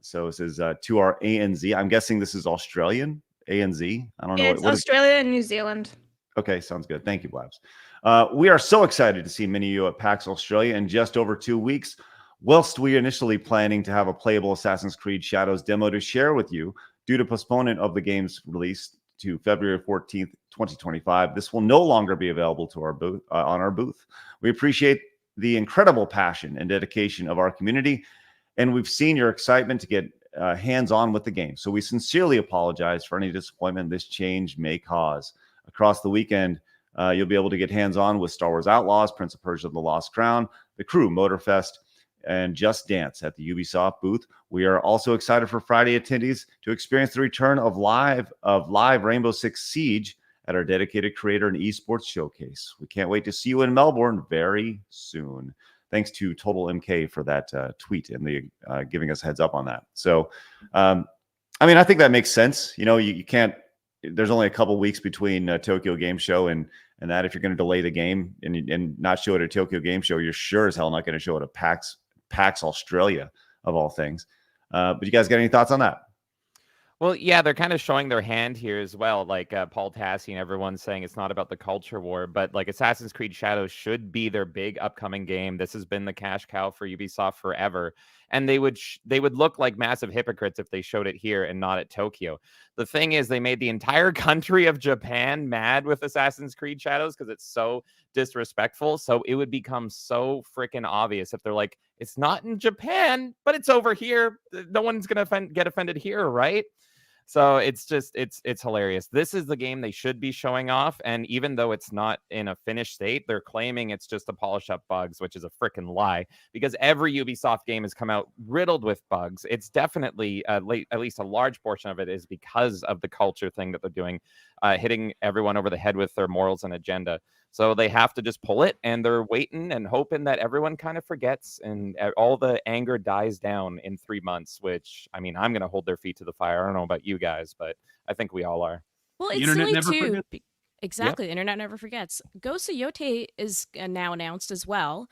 So it says to our ANZ. I'm guessing this is Australian ANZ. I don't know. It's Australia and New Zealand. Okay, sounds good. Thank you, Blabs. We are so excited to see many of you at PAX Australia in just over 2 weeks. Whilst we initially planning to have a playable Assassin's Creed Shadows demo to share with you, due to postponement of the game's release to February 14th, 2025, this will no longer be available to our booth on our booth. We appreciate the incredible passion and dedication of our community, and we've seen your excitement to get hands-on with the game. So we sincerely apologize for any disappointment this change may cause. Across the weekend, you'll be able to get hands-on with Star Wars Outlaws, Prince of Persia: The Lost Crown, The Crew, Motorfest, and Just Dance at the Ubisoft booth. We are also excited for Friday attendees to experience the return of live Rainbow Six Siege at our dedicated creator and esports showcase. We can't wait to see you in Melbourne very soon. Thanks to Total MK for that tweet and the giving us heads up on that. So, I mean, I think that makes sense. You know, you can't. There's only a couple weeks between Tokyo Game Show and that. If you're going to delay the game and not show it at Tokyo Game Show, you're sure as hell not going to show it at PAX Australia of all things. But you guys got any thoughts on that? Well, yeah, they're kind of showing their hand here as well. Like Paul Tassi and everyone saying it's not about the culture war, but like Assassin's Creed Shadows should be their big upcoming game. This has been the cash cow for Ubisoft forever. And they would look like massive hypocrites if they showed it here and not at Tokyo. The thing is, they made the entire country of Japan mad with Assassin's Creed Shadows because it's so disrespectful. So it would become so freaking obvious if they're like, it's not in Japan, but it's over here. No one's going to get offended here, right? So it's just it's hilarious. This is the game they should be showing off, and even though it's not in a finished state, they're claiming it's just to polish up bugs, which is a freaking lie, because every Ubisoft game has come out riddled with bugs. It's definitely at least a large portion of it is because of the culture thing that they're doing, hitting everyone over the head with their morals and agenda. So they have to just pull it, and they're waiting and hoping that everyone kind of forgets and all the anger dies down in 3 months, which, I mean, I'm going to hold their feet to the fire. I don't know about you guys, but I think we all are. Well, The it's internet silly never too. forgets. Exactly. The internet never forgets. Ghost of Yote is now announced as well.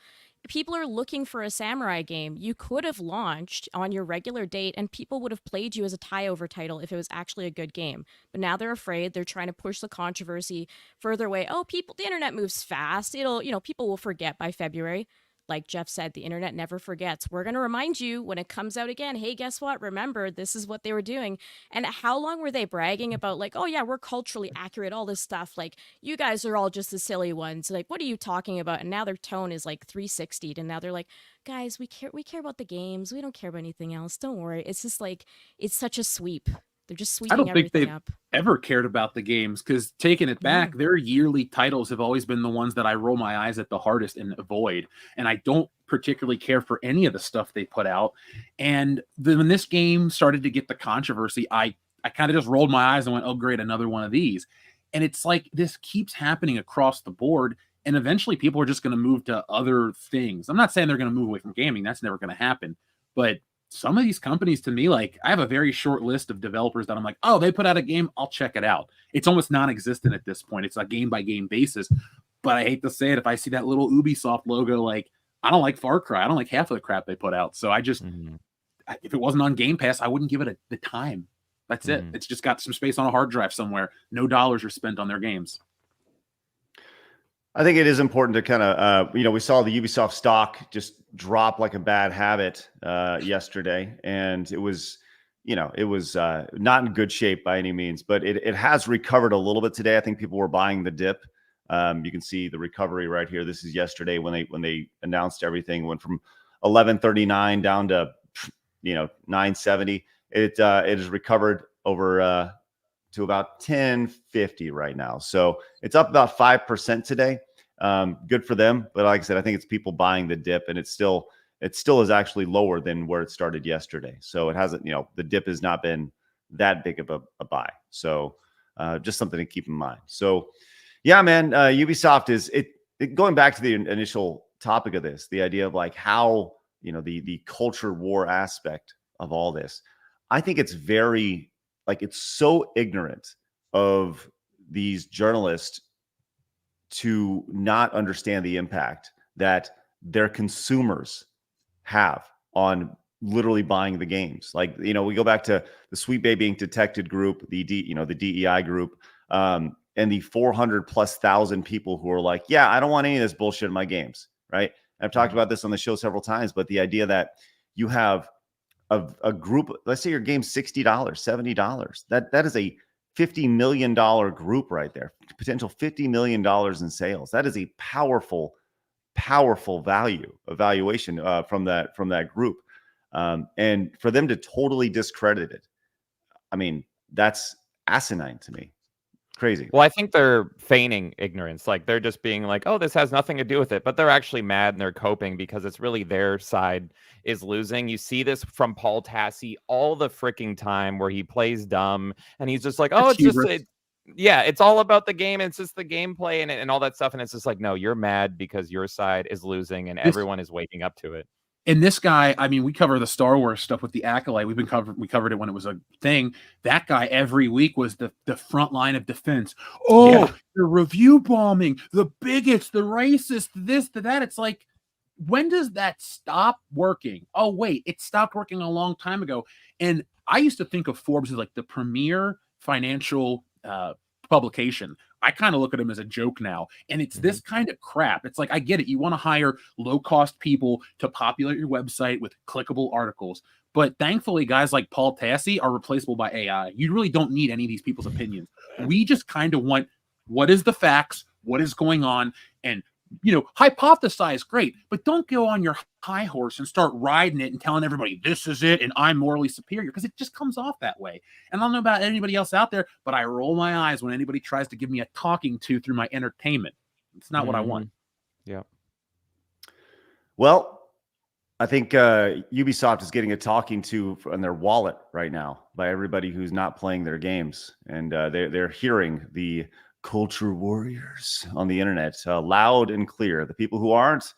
People are looking for a samurai game. You could have launched on your regular date and people would have played you as a tie-over title if it was actually a good game. But now they're afraid. They're trying to push the controversy further away. Oh, the internet moves fast. People will forget by February. Like Jeff said, the internet never forgets. We're going to remind you when it comes out again, hey, guess what? Remember, this is what they were doing. And how long were they bragging about, like, oh, yeah, we're culturally accurate, all this stuff. Like, you guys are all just the silly ones. Like, what are you talking about? And now their tone is like 360'd. And now they're like, guys, we care about the games. We don't care about anything else. Don't worry. It's just like, it's such a sweep. They're just I sweeping don't think everything they've up. ever cared about the games, because taking it back, their yearly titles have always been the ones that I roll my eyes at the hardest and avoid. And I don't particularly care for any of the stuff they put out. And when this game started to get the controversy, I kind of just rolled my eyes and went, oh, great, another one of these. And it's like this keeps happening across the board. And eventually people are just going to move to other things. I'm not saying they're going to move away from gaming. That's never going to happen. But some of these companies, to me, like, I have a very short list of developers that I'm like, oh, they put out a game, I'll check it out. It's almost non-existent at this point. It's a game-by-game basis. But I hate to say it, if I see that little Ubisoft logo, like, I don't like Far Cry. I don't like half of the crap they put out. So I just, if it wasn't on Game Pass, I wouldn't give it the time. That's it. It's just got some space on a hard drive somewhere. No dollars are spent on their games. I think it is important to kind of, we saw the Ubisoft stock just drop like a bad habit yesterday, and it was not in good shape by any means, but it has recovered a little bit today. I think people were buying the dip. You can see the recovery right here. This is yesterday when they announced everything. Went from 1139 down to 970. It has recovered over to about 1050 right now. So it's up about 5% today. Good for them. But like I said, I think it's people buying the dip, and it still is actually lower than where it started yesterday. So it hasn't, the dip has not been that big of a buy. So just something to keep in mind. So yeah, man, Ubisoft is going back to the initial topic of this, the idea of like how, the culture war aspect of all this. I think it's very, it's so ignorant of these journalists to not understand the impact that their consumers have on literally buying the games. Like, we go back to the Sweet Baby Being Detected group, the DEI group, and the 400,000+ people who are like, yeah, I don't want any of this bullshit in my games, right? And I've talked about this on the show several times, but the idea that you have a group, let's say your game's $60, $70, that is a $50 million group right there, potential $50 million in sales. That is a powerful evaluation from that group. And for them to totally discredit it, I mean, that's asinine to me. Crazy. Well, I think they're feigning ignorance. Like, they're just being like, oh, this has nothing to do with it. But they're actually mad and they're coping because it's really their side is losing. You see this from Paul Tassi all the freaking time, where he plays dumb and he's just like, oh, it's all about the game. It's just the gameplay and all that stuff. And it's just like, no, you're mad because your side is losing and everyone is waking up to it. And this guy, I mean, we cover the Star Wars stuff with the Acolyte. We covered it when it was a thing. That guy every week was the front line of defense. Oh, yeah. The review bombing, the bigots, the racist, this, the that. It's like, when does that stop working? Oh, wait, it stopped working a long time ago. And I used to think of Forbes as like the premier financial publication. I kind of look at them as a joke now. And it's this kind of crap. It's like, I get it. You want to hire low-cost people to populate your website with clickable articles. But thankfully, guys like Paul Tassi are replaceable by AI. You really don't need any of these people's opinions. We just kind of want, what is the facts? What is going on? And hypothesize, great, but don't go on your high horse and start riding it and telling everybody this is it and I'm morally superior, because it just comes off that way. And I don't know about anybody else out there, but I roll my eyes when anybody tries to give me a talking to through my entertainment. It's not what I want. Yeah. Well, I think Ubisoft is getting a talking to in their wallet right now by everybody who's not playing their games, and they're hearing the culture warriors on the internet loud and clear. The people who aren't,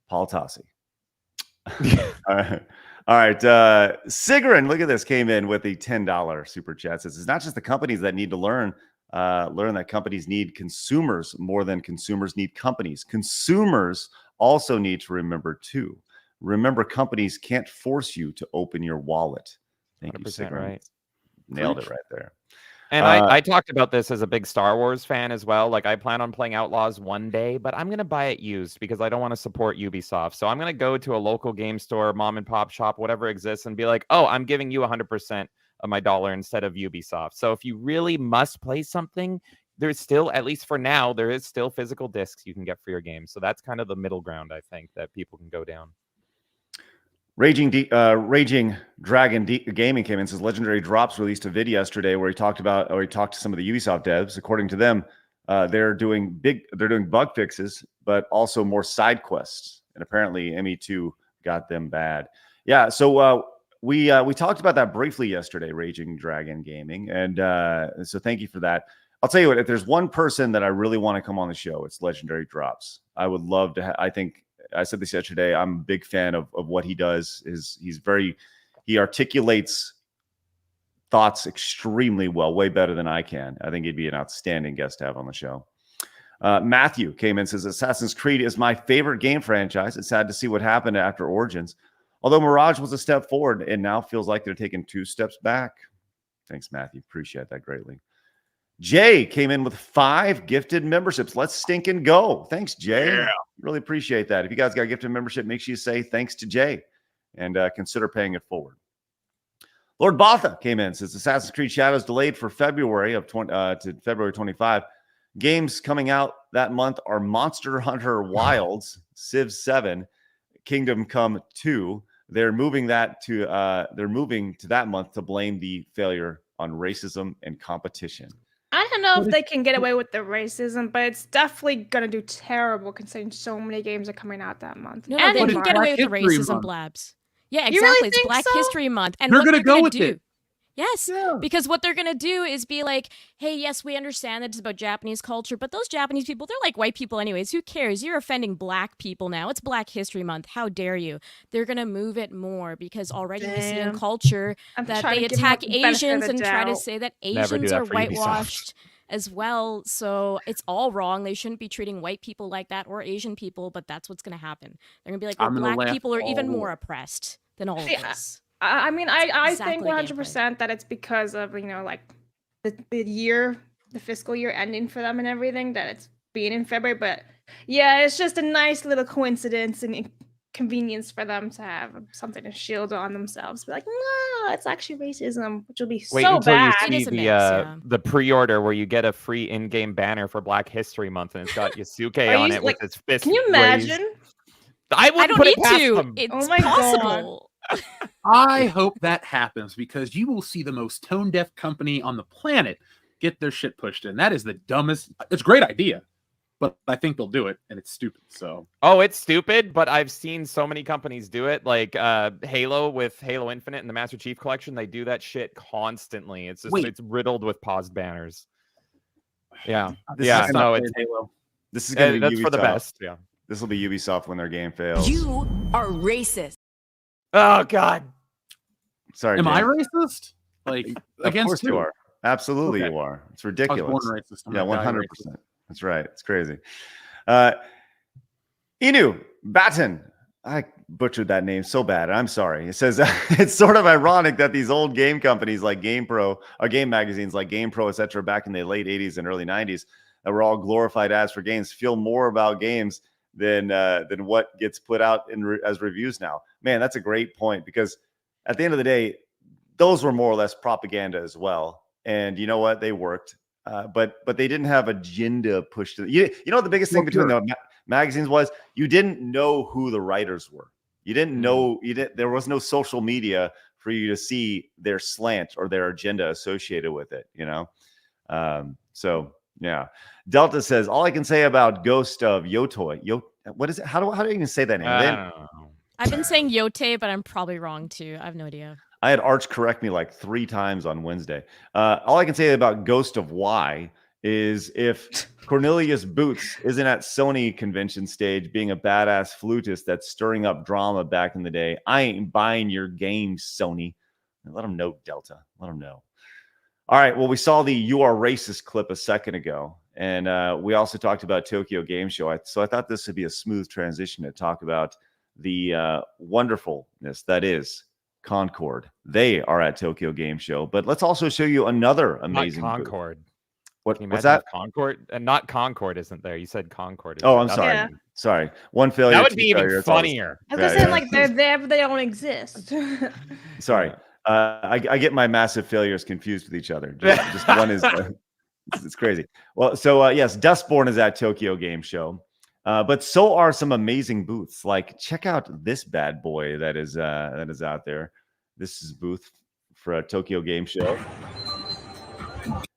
Paul Tossi. All right. Sigrun, look at this, came in with a $10 super chat. Says it's not just the companies that need to learn that companies need consumers more than consumers need companies. Consumers also need to remember too. Remember, companies can't force you to open your wallet. Thank you, Sigrun. Right. Nailed it right there. And I talked about this as a big Star Wars fan as well. Like, I plan on playing Outlaws one day, but I'm going to buy it used because I don't want to support Ubisoft. So I'm going to go to a local game store, mom and pop shop, whatever exists, and be like, oh, I'm giving you 100% of my dollar instead of Ubisoft. So if you really must play something, there's still, at least for now, there is still physical discs you can get for your game. So that's kind of the middle ground, I think, that people can go down. Raging Dragon Gaming came in and says Legendary Drops released a vid yesterday where he talked to some of the Ubisoft devs. According to them, they're doing bug fixes, but also more side quests. And apparently ME2 got them bad. Yeah, so we talked about that briefly yesterday, Raging Dragon Gaming, and so thank you for that. I'll tell you what, if there's one person that I really want to come on the show, it's Legendary Drops. I would love to. I think I said this yesterday. I'm a big fan of what he does. He articulates thoughts extremely well, way better than I can. I think he'd be an outstanding guest to have on the show. Matthew came in and says Assassin's Creed is my favorite game franchise. It's sad to see what happened after Origins. Although Mirage was a step forward, it now feels like they're taking 2 steps back. Thanks, Matthew. Appreciate that greatly. Jay came in with 5 gifted memberships. Let's stink and go. Thanks, Jay. Yeah. Really appreciate that. If you guys got a gifted membership, make sure you say thanks to Jay and consider paying it forward. Lord Botha came in and says Assassin's Creed Shadows delayed for February to February 25. Games coming out that month are Monster Hunter Wilds, Civ 7, Kingdom Come 2. They're moving to that month to blame the failure on racism and competition. I don't know if they can get away with the racism, but it's definitely going to do terrible considering so many games are coming out that month. No, And they in can get March. away with the Black History racism, Month. Blabs. Yeah, You exactly. really It's think Black so? History Month. And They're what gonna they're go gonna with do, it. Yes, Yeah. because what they're going to do is be like, hey, yes, we understand that it's about Japanese culture, but those Japanese people, they're like white people anyways. Who cares? You're offending Black people now. It's Black History Month. How dare you? They're going to move it more because already we see in Damn. culture I'm that trying they to give them attack the benefit of Asians the and try to doubt. say that Never do Asians that are for Ubisoft. whitewashed as well. So it's all wrong. They shouldn't be treating white people like that or Asian people, but that's what's going to happen. They're going to be like, well, I'm gonna Black laugh people are even all the more way. oppressed than all of See, us. I mean, I think exactly 100% that it's because of, like the fiscal year ending for them and everything, that it's being in February. But yeah, it's just a nice little coincidence and convenience for them to have something to shield on themselves. Be like, no, it's actually racism, which will be Wait so until bad. It you is see a mix, yeah. the pre-order where you get a free in-game banner for Black History Month and it's got Yasuke Are on you, it like, with his fist Can you raised. imagine? I I wouldn't don't put it need past to. them. It's Oh my God. possible. I hope that happens because you will see the most tone-deaf company on the planet get their shit pushed in. That is the dumbest. It's a great idea, but I think they'll do it, and it's stupid. So, Oh, it's stupid, but I've seen so many companies do it. Like Halo with Halo Infinite and the Master Chief Collection, they do that shit constantly. It's just it's riddled with paused banners. Yeah, This yeah. is No, not it's Halo. This is going to be that's Ubisoft. for the best. Yeah. This will be Ubisoft when their game fails. You are racist. Oh God. Sorry, Am I James. racist? Like Of against course you who? are. Absolutely Okay. you are. It's I was ridiculous. born racist. I'm Yeah, gonna die 100%. racist. That's right. It's crazy. Inu Batten. I butchered that name so bad. I'm sorry. It says it's sort of ironic that these old game companies like GamePro or game magazines like GamePro, etc., back in the late 80s and early 90s, that were all glorified ads for games, feel more about games than what gets put out as reviews now. Man, that's a great point because at the end of the day, those were more or less propaganda as well. And you know what? They worked. But they didn't have agenda pushed to you know the biggest thing between the magazines was you didn't know who the writers were. You didn't know there was no social media for you to see their slant or their agenda associated with it, you know? So yeah. Delta says, all I can say about Ghost of Yotoi. What is it? How do you even say that name? I don't know. I've been saying Yote, but I'm probably wrong too. I have no idea. I had Arch correct me like 3 times on Wednesday. All I can say about Ghost of Y is if Cornelius Boots isn't at Sony convention stage being a badass flutist that's stirring up drama back in the day, I ain't buying your games, Sony. Let them know, Delta. Let them know. All right. Well, we saw the "You Are Racist" clip a second ago, and we also talked about Tokyo Game Show. So I thought this would be a smooth transition to talk about the wonderfulness that is Concord. They are at Tokyo Game Show, but let's also show you another amazing Concord. What's that? Concord and not Concord isn't there? You said Concord. Oh, I'm sorry. Yeah. Sorry. One failure. That would be even funnier. I was gonna say like they're there, but they don't exist. Sorry. I get my massive failures confused with each other. Just one is it's crazy. Well, so yes, Dustborn is at Tokyo Game Show, but so are some amazing booths. Like check out this bad boy that is out there. This is booth for a Tokyo Game Show,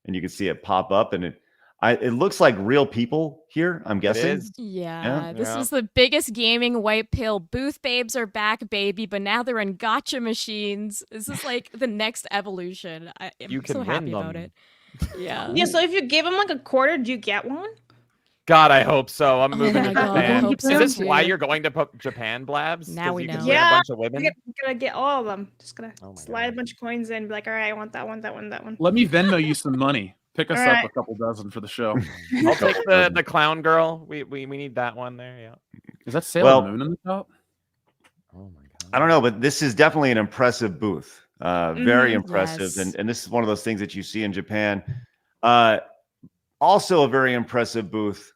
and you can see it pop up, and it looks like real people here. I'm guessing. Yeah, this is the biggest gaming white pill. Booth babes are back, baby, but now they're in gotcha machines. This is like the next evolution. I'm so happy about it. Yeah. Yeah. So if you give them like a quarter, do you get one? God, I hope so. I'm moving to God, Japan. I Is hope this so, why too. you're going to Japan, Blabs? Now we You know. can bring a bunch of women. I'm gonna get all of them. Just gonna Oh my slide a bunch of coins in. Be like, all right, I want that one, that one, that one. Let me Venmo you some money. Pick us All up right. a couple dozen for the show. I'll take the clown girl. We need that one there. Yeah. Is that Sailor Moon in the top? Oh my god. I don't know, but this is definitely an impressive booth. Very impressive. Yes. And this is one of those things that you see in Japan. Also a very impressive booth.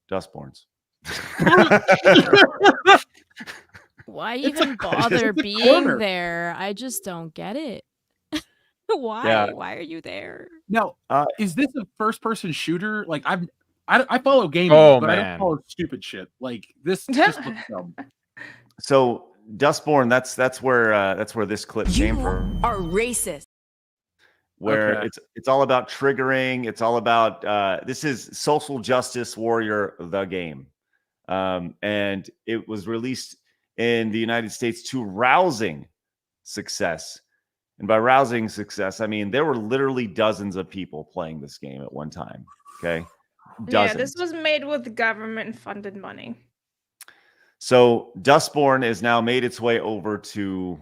Dustborns. Why even bother the being corner. there? I just don't get it. Why? Yeah. Why are you there? Now, is this a first-person shooter? Like I follow gaming, but I don't man. follow stupid shit. Like this just looks dumb. So Dustborn, that's where this clip came You from. are racist. Where Okay. it's all about triggering. It's all about this is Social Justice Warrior, the game. And it was released in the United States to rousing success. And by rousing success, I mean there were literally dozens of people playing this game at one time. Okay. Dozens. Yeah, this was made with government-funded money. So Dustborn has now made its way over to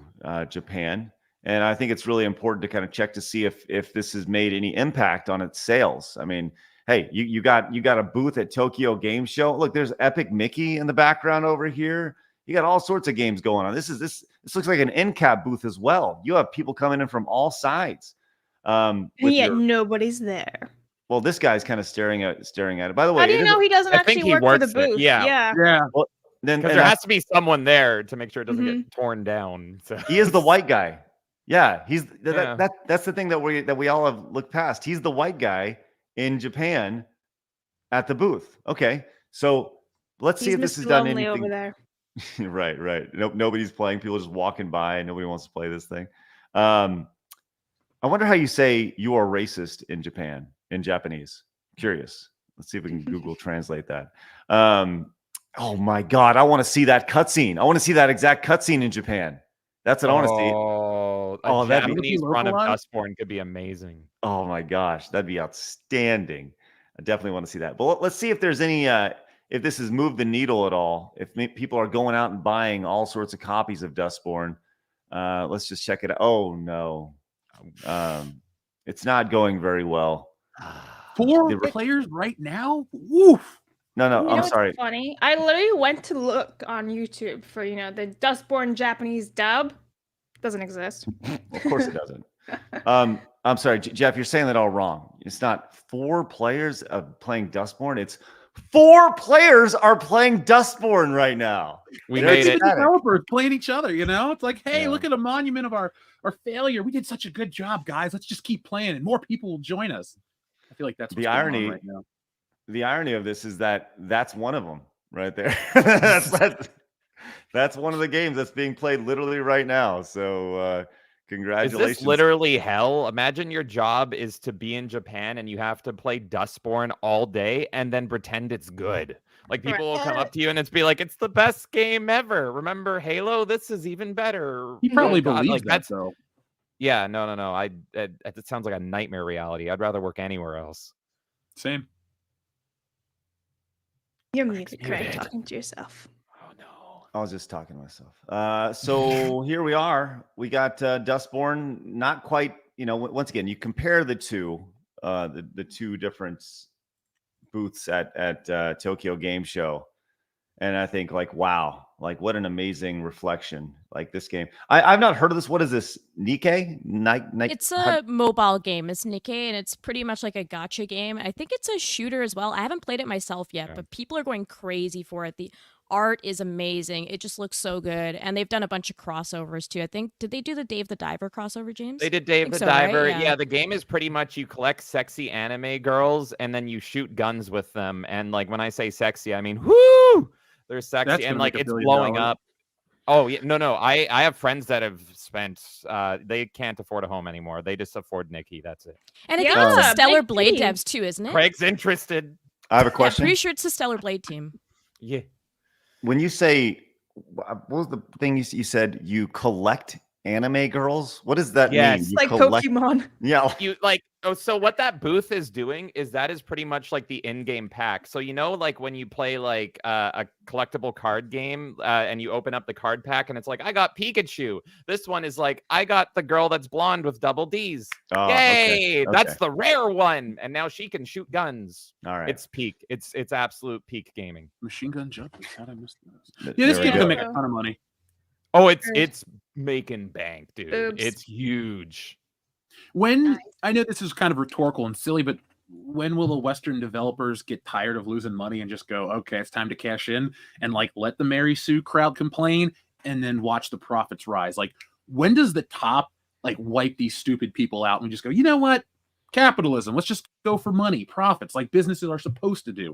Japan. And I think it's really important to kind of check to see if this has made any impact on its sales. I mean, hey, you got a booth at Tokyo Game Show. Look, there's Epic Mickey in the background over here. You got all sorts of games going on. This looks like an NCAP booth as well. You have people coming in from all sides. And yet nobody's there. Well, this guy's kind of staring at it. By the way, How do you know he doesn't I think actually he work for the works there. booth? Yeah. Well, then Because there has to be someone there to make sure it doesn't get torn down. So. he is the white guy. Yeah, he's Yeah. that's the thing that we all have looked past. He's the white guy in Japan at the booth. Okay, so let's see He's if this has Mr. done Lonely anything. over there. Right. Nobody's playing. People just walking by. Nobody wants to play this thing. I wonder how you say "you are racist" in Japan in Japanese. Curious. Let's see if we can Google translate that. Oh my God, I want to see that cutscene. I want to see that exact cutscene in Japan. That's what I want to see. Oh, that'd be Japanese run of localized? Dustborn could be amazing. Oh my gosh, that'd be outstanding. I definitely want to see that. But let's see if there's any if this has moved the needle at all. If people are going out and buying all sorts of copies of Dustborn. Let's just check it out. Oh no. It's not going very well. 4 players right now? Woof. No, You know I'm what's sorry. funny? I literally went to look on YouTube for, the Dustborn Japanese dub. Doesn't exist. Of course it doesn't. I'm sorry, Jeff, you're saying that all wrong. It's not 4 players playing Dustborn. It's 4 players are playing Dustborn right now. We That's made even it. developers playing each other, It's like, hey, Yeah. look at a monument of our failure. We did such a good job, guys. Let's just keep playing and more people will join us. I feel like that's what's The going on irony- right now. the irony of this is that that's one of them right there. That's one of the games that's being played literally right now. So congratulations. Is this literally hell? Imagine your job is to be in Japan and you have to play Dustborn all day and then pretend it's good. Like people will come up to you and it's be like, it's the best game ever. Remember Halo? This is even better. He probably Oh, God, believes like, that, that's though. yeah, no. It sounds like a nightmare reality. I'd rather work anywhere else. Same. You're muted, Craig, muted. talking to yourself. Oh no. I was just talking to myself. So here we are. We got Dustborn. Not quite. Once again, you compare the two, the two different booths at Tokyo Game Show, and I think like, wow, like what an amazing reflection. Like this game, I've not heard of this. What is this? Nikkei? It's a mobile game. It's Nikkei, and it's pretty much like a gacha game. I think it's a shooter as well. I haven't played it myself yet, but people are going crazy for it. The art is amazing. It just looks so good. And they've done a bunch of crossovers too. I think, did they do the Dave the Diver crossover, James? They did Dave the so, right? Diver. Yeah. Yeah, the game is pretty much you collect sexy anime girls and then you shoot guns with them. And like when I say sexy, I mean whoo! They're sexy That's and gonna like make $1 it's billion. blowing up. Oh yeah, no. I have friends that have spent they can't afford a home anymore. They just afford Nikki. That's it. And I think it's the Stellar Blade devs too, isn't it? Craig's interested. I have a Yeah, question. pretty sure it's the Stellar Blade team. Yeah. When you say, what was the thing you said? You collect anime girls. What does that Yes. mean? It's You like collect- Pokemon. Yeah. You like so what that booth is doing is that is pretty much like the in-game pack. So like when you play like a collectible card game and you open up the card pack and it's like I got Pikachu. This one is like I got the girl that's blonde with double D's. Oh, Yay! okay. That's the rare one, and now she can shoot guns. All right. It's peak. It's absolute peak gaming. Machine gun jumpers. How'd I miss this? Th- Yeah, this there we game's gonna go. make a ton of money. Oh, it's making bank, dude. Boobs. It's huge. When I know this is kind of rhetorical and silly, but when will the Western developers get tired of losing money and just go, okay, it's time to cash in and like let the Mary Sue crowd complain and then watch the profits rise? Like, when does the top like wipe these stupid people out and just go, you know what? Capitalism. Let's just go for money, profits, like businesses are supposed to do.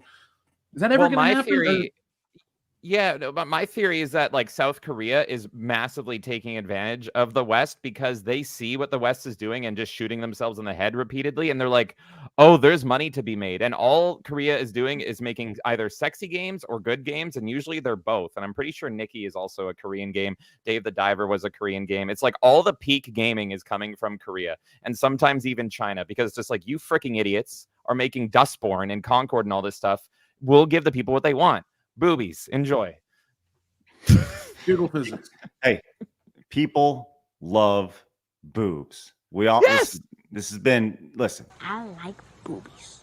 Is that ever going to happen? Theory, yeah, no, but my theory is that like South Korea is massively taking advantage of the West because they see what the West is doing and just shooting themselves in the head repeatedly. And they're like, oh, there's money to be made. And all Korea is doing is making either sexy games or good games. And usually they're both. And I'm pretty sure Nikki is also a Korean game. Dave the Diver was a Korean game. It's like all the peak gaming is coming from Korea and sometimes even China, because it's just like you freaking idiots are making Dustborn and Concord and all this stuff. We'll give the people what they want. Boobies. Enjoy. Doodle physics. Hey, people love boobs. We all Yes! this has been, listen, I like boobies.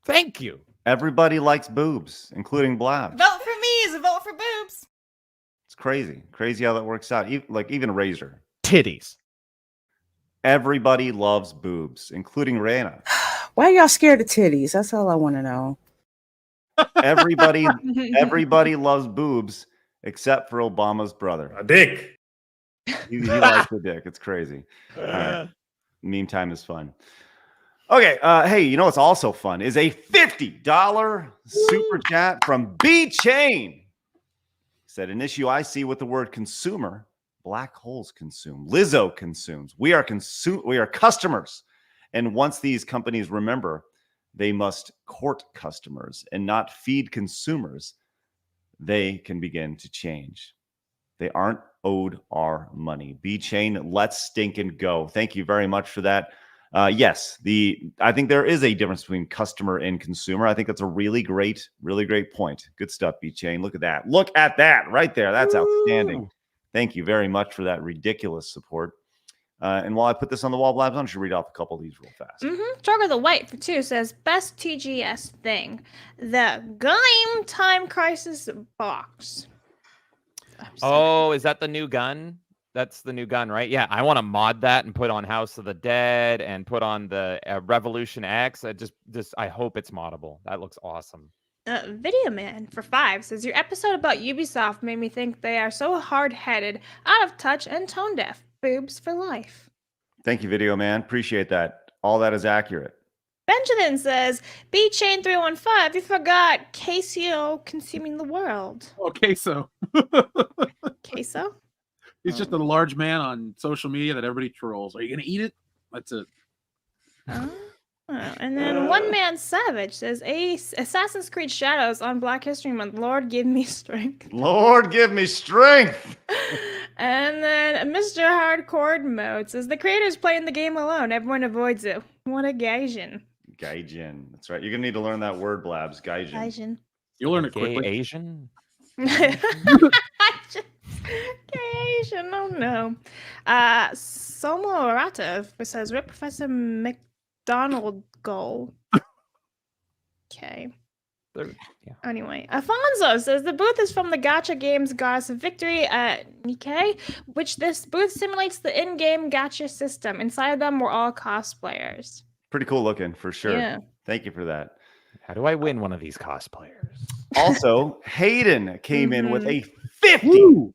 Thank you. everybody likes boobs, including Blabs. Vote for me is a vote for boobs. It's crazy how that works out. Even Razor. Titties. Everybody loves boobs, including Raina. Why are y'all scared of titties? That's all I want to know. Everybody loves boobs except for Obama's brother. A dick. He likes the dick. It's crazy. All right. Meme time is fun. Okay. Hey, you know what's also fun is a $50 super chat from B Chain. Said an issue I see with the word consumer. Black holes consume. Lizzo consumes. We are customers. And once these companies remember they must court customers and not feed consumers, they can begin to change. They aren't owed our money. B-Chain, let's stink and go. Thank you very much for that. Yes, I think there is a difference between customer and consumer. I think that's a really great point. Good stuff, B-Chain. Look at that. Look at that right there. That's outstanding. Thank you very much for that ridiculous support. And while I put this on the wall, Blabs, I'm just read off a couple of these real fast. Trogger the White for 2 says best TGS thing, the Game Time Crisis box. Oh, is that the new gun? That's the new gun, right? Yeah, I want to mod that and put on House of the Dead and put on the Revolution X. I hope it's moddable. That looks awesome. Video Man for 5 says your episode about Ubisoft made me think they are so hard-headed, out of touch, and tone deaf. Boobs for life. Thank you, Video Man. Appreciate that. All that is accurate. Benjamin says, B Chain 315, you forgot Casio consuming the world. Oh, queso. Queso? He's just a large man on social media that everybody trolls. Are you gonna eat it? That's it. And then One Man Savage says, Assassin's Creed Shadows on Black History Month. Lord, give me strength. Lord, give me strength. And then Mr. Hardcore Mode says, the creator's playing the game alone. Everyone avoids it. What a gaijin. Gaijin. That's right. You're going to need to learn that word, Blabs. Gaijin. Gaijin. You'll learn it Gay quickly. Asian? Asian, oh no. Somo Arata says, Rip Professor McDonald goal. Okay. Anyway, Alfonso says the booth is from the Gacha Games Goddess of Victory at Nikkei, which this booth simulates the in-game gacha system. Inside of them were all cosplayers. Pretty cool looking, for sure. Yeah. Thank you for that. How do I win one of these cosplayers? Also, Hayden came in with a $50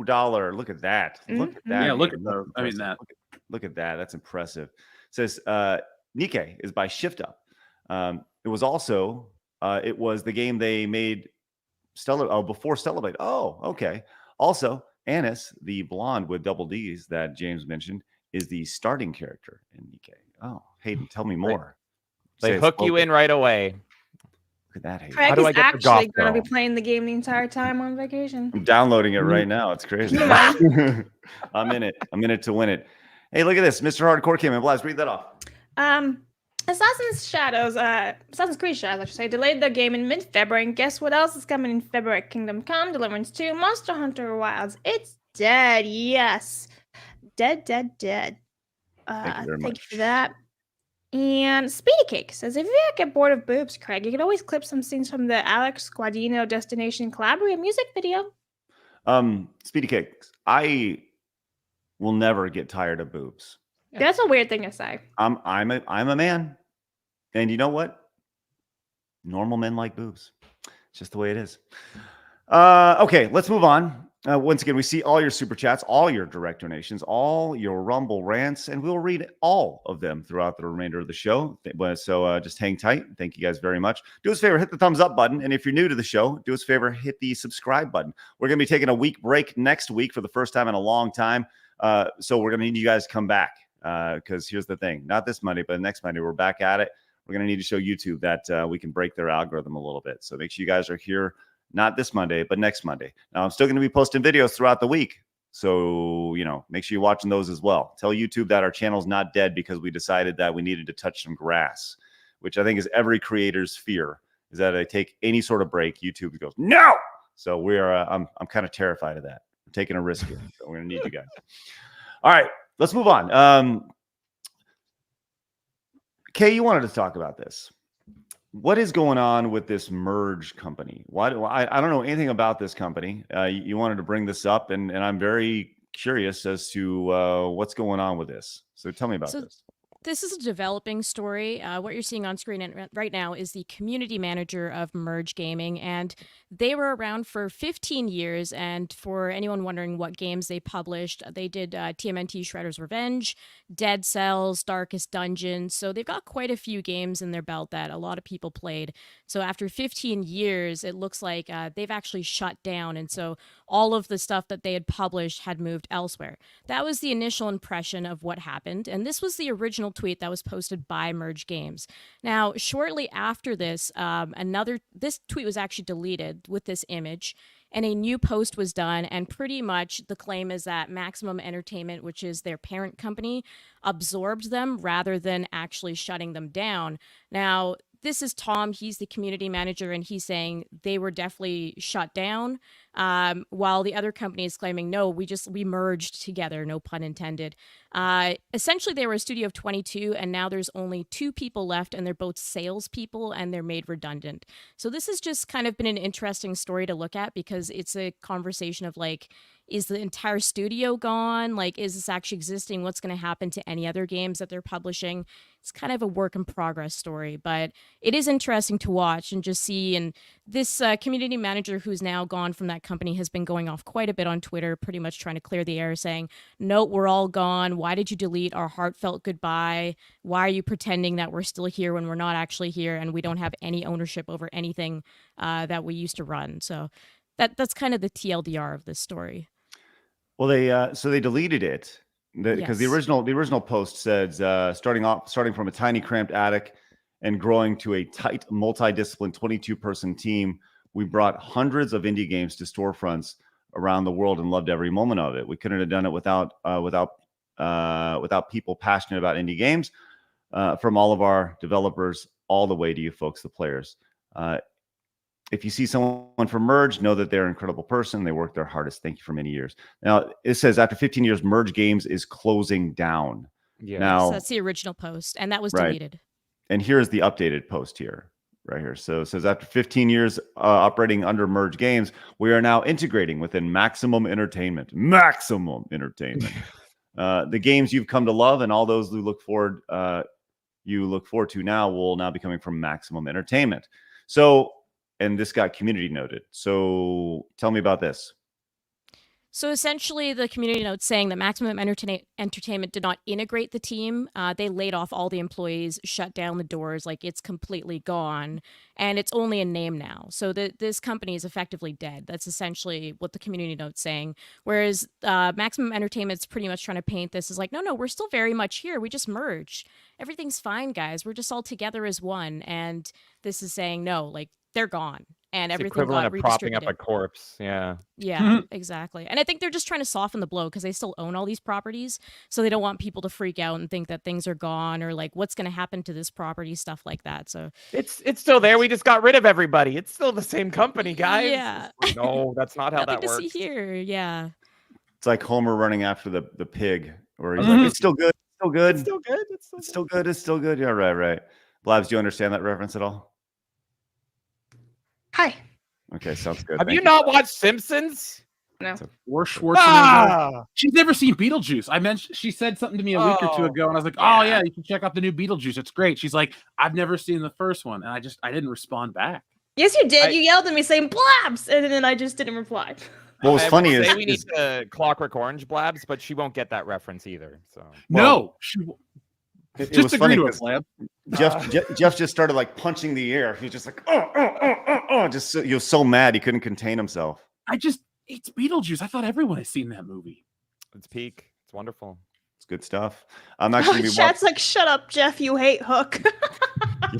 dollar. Look at that. Look at that. Yeah, look at Hayden. that. I mean that. Look at that. That's impressive. Says Nikkei is by Shift Up. It was also it was the game they made before Stellar Blade. Oh, okay. Also, Anis, the blonde with double D's that James mentioned, is the starting character in Nikkei. Oh, Hayden, tell me more. They hook you in right away. Look at that, Hayden. Craig How do I is get the actually goth going to girl? be playing the game the entire time on vacation. I'm downloading it right now. It's crazy. I'm in it. I'm in it to win it. Hey, look at this. Mr. Hardcore came in. Blast, read that off. Assassin's Creed Shadows, I should say, delayed their game in mid-February. And guess what else is coming in February? Kingdom Come, Deliverance 2, Monster Hunter Wilds. It's dead, yes. Dead. Thank you very Thank much. you for that. And Speedy Cake says, if you ever get bored of boobs, Craig, you can always clip some scenes from the Alex Guadino Destination Calabria music video. Speedy Cakes. I will never get tired of boobs. That's a weird thing to say. I'm a man. And you know what? Normal men like boobs. It's just the way it is. Okay, let's move on. Once again, we see all your super chats, all your direct donations, all your Rumble rants, and we'll read all of them throughout the remainder of the show. So just hang tight. Thank you guys very much. Do us a favor, hit the thumbs up button. And if you're new to the show, do us a favor, hit the subscribe button. We're going to be taking a week break next week for the first time in a long time. So we're going to need you guys to come back because here's the thing. Not this Monday, but next Monday, we're back at it. We're going to need to show YouTube that we can break their algorithm a little bit. So make sure you guys are here. Not this Monday, but next Monday. Now, I'm still going to be posting videos throughout the week. So, make sure you're watching those as well. Tell YouTube that our channel's not dead because we decided that we needed to touch some grass, which I think is every creator's fear, is that I take any sort of break, YouTube goes, no! So I'm kind of terrified of that. I'm taking a risk here. So we're going to need you guys. All right, let's move on. Kay, you wanted to talk about this. What is going on with this merge company? I don't know anything about this company. You wanted to bring this up, and I'm very curious as to what's going on with this. So tell me about this. This is a developing story. What you're seeing on screen right now is the community manager of Merge Gaming, and they were around for 15 years. And for anyone wondering what games they published, they did TMNT Shredder's Revenge, Dead Cells, Darkest Dungeon. So they've got quite a few games in their belt that a lot of people played. So after 15 years, it looks like they've actually shut down. And so all of the stuff that they had published had moved elsewhere. That was the initial impression of what happened. And this was the original tweet that was posted by Merge Games. Now, shortly after this, this tweet was actually deleted with this image, and a new post was done, and pretty much the claim is that Maximum Entertainment, which is their parent company, absorbed them rather than actually shutting them down. Now, this is Tom. He's the community manager, and he's saying they were definitely shut down, while the other company is claiming, no, we merged together, no pun intended. Essentially, they were a studio of 22, and now there's only 2 people left, and they're both salespeople, and they're made redundant. So this has just kind of been an interesting story to look at because it's a conversation of is the entire studio gone? Is this actually existing? What's going to happen to any other games that they're publishing? It's kind of a work in progress story, but it is interesting to watch and just see. And this community manager who's now gone from that that company has been going off quite a bit on Twitter, pretty much trying to clear the air, saying, no, we're all gone. Why did you delete our heartfelt goodbye? Why are you pretending that we're still here when we're not actually here and we don't have any ownership over anything that we used to run? So that's kind of the TLDR of this story. Well, they deleted it because the original post says starting from a tiny cramped attic and growing to a tight multidisciplined 22-person team, we brought hundreds of indie games to storefronts around the world and loved every moment of it. We couldn't have done it without people passionate about indie games, from all of our developers all the way to you folks, the players. If you see someone from Merge, know that they're an incredible person. They worked their hardest. Thank you for many years. Now, it says after 15 years, Merge Games is closing down. Yeah. Now, So that's the original post, and that was deleted. And here's the updated post here, right here. So it says after 15 years operating under Merge Games, we are now integrating within Maximum Entertainment. Maximum Entertainment. The games you've come to love and all those you look forward to now will now be coming from Maximum Entertainment. So, and this got community noted. So tell me about this. So essentially, the community note saying that Maximum Entertainment did not integrate the team. They laid off all the employees, shut down the doors, like it's completely gone, and it's only a name now. So this company is effectively dead. That's essentially what the community note's saying. Whereas Maximum Entertainment's pretty much trying to paint this as like, no, we're still very much here. We just merged. Everything's fine, guys. We're just all together as one. And this is saying, no, like they're gone. And It's everything equivalent got of propping redistributed. up a corpse. Yeah. Yeah, exactly. And I think they're just trying to soften the blow because they still own all these properties. So they don't want people to freak out and think that things are gone or like what's going to happen to this property, stuff like that. So It's still there. We just got rid of everybody. It's still the same company, guys. Yeah. No, that's not how nothing that to works. see here. Yeah. It's like Homer running after the pig, where he's like, it's still good. It's still good. It's still good. It's still good. It's still good. Yeah, right. Blabs, do you understand that reference at all? Hi. Okay, sounds good. Have Thank you not watched Simpsons? No. Or Schwarzenegger. Ah! She's never seen Beetlejuice. I mentioned she said something to me a week or two ago, and I was like, "Oh yeah, you should check out the new Beetlejuice. It's great." She's like, "I've never seen the first one," and I didn't respond back. Yes, you did. You yelled at me saying "Blabs," and then I just didn't reply. What was funny is we need to Clockwork Orange Blabs, but she won't get that reference either. So No, she it just was agree funny to it, 'cause Blab. Jeff just started like punching the air. He was just like, just so, he was so mad he couldn't contain himself. It's Beetlejuice. I thought everyone had seen that movie. It's peak. It's wonderful. It's good stuff. I'm actually gonna be Chat's like, "Shut up, Jeff. You hate Hook."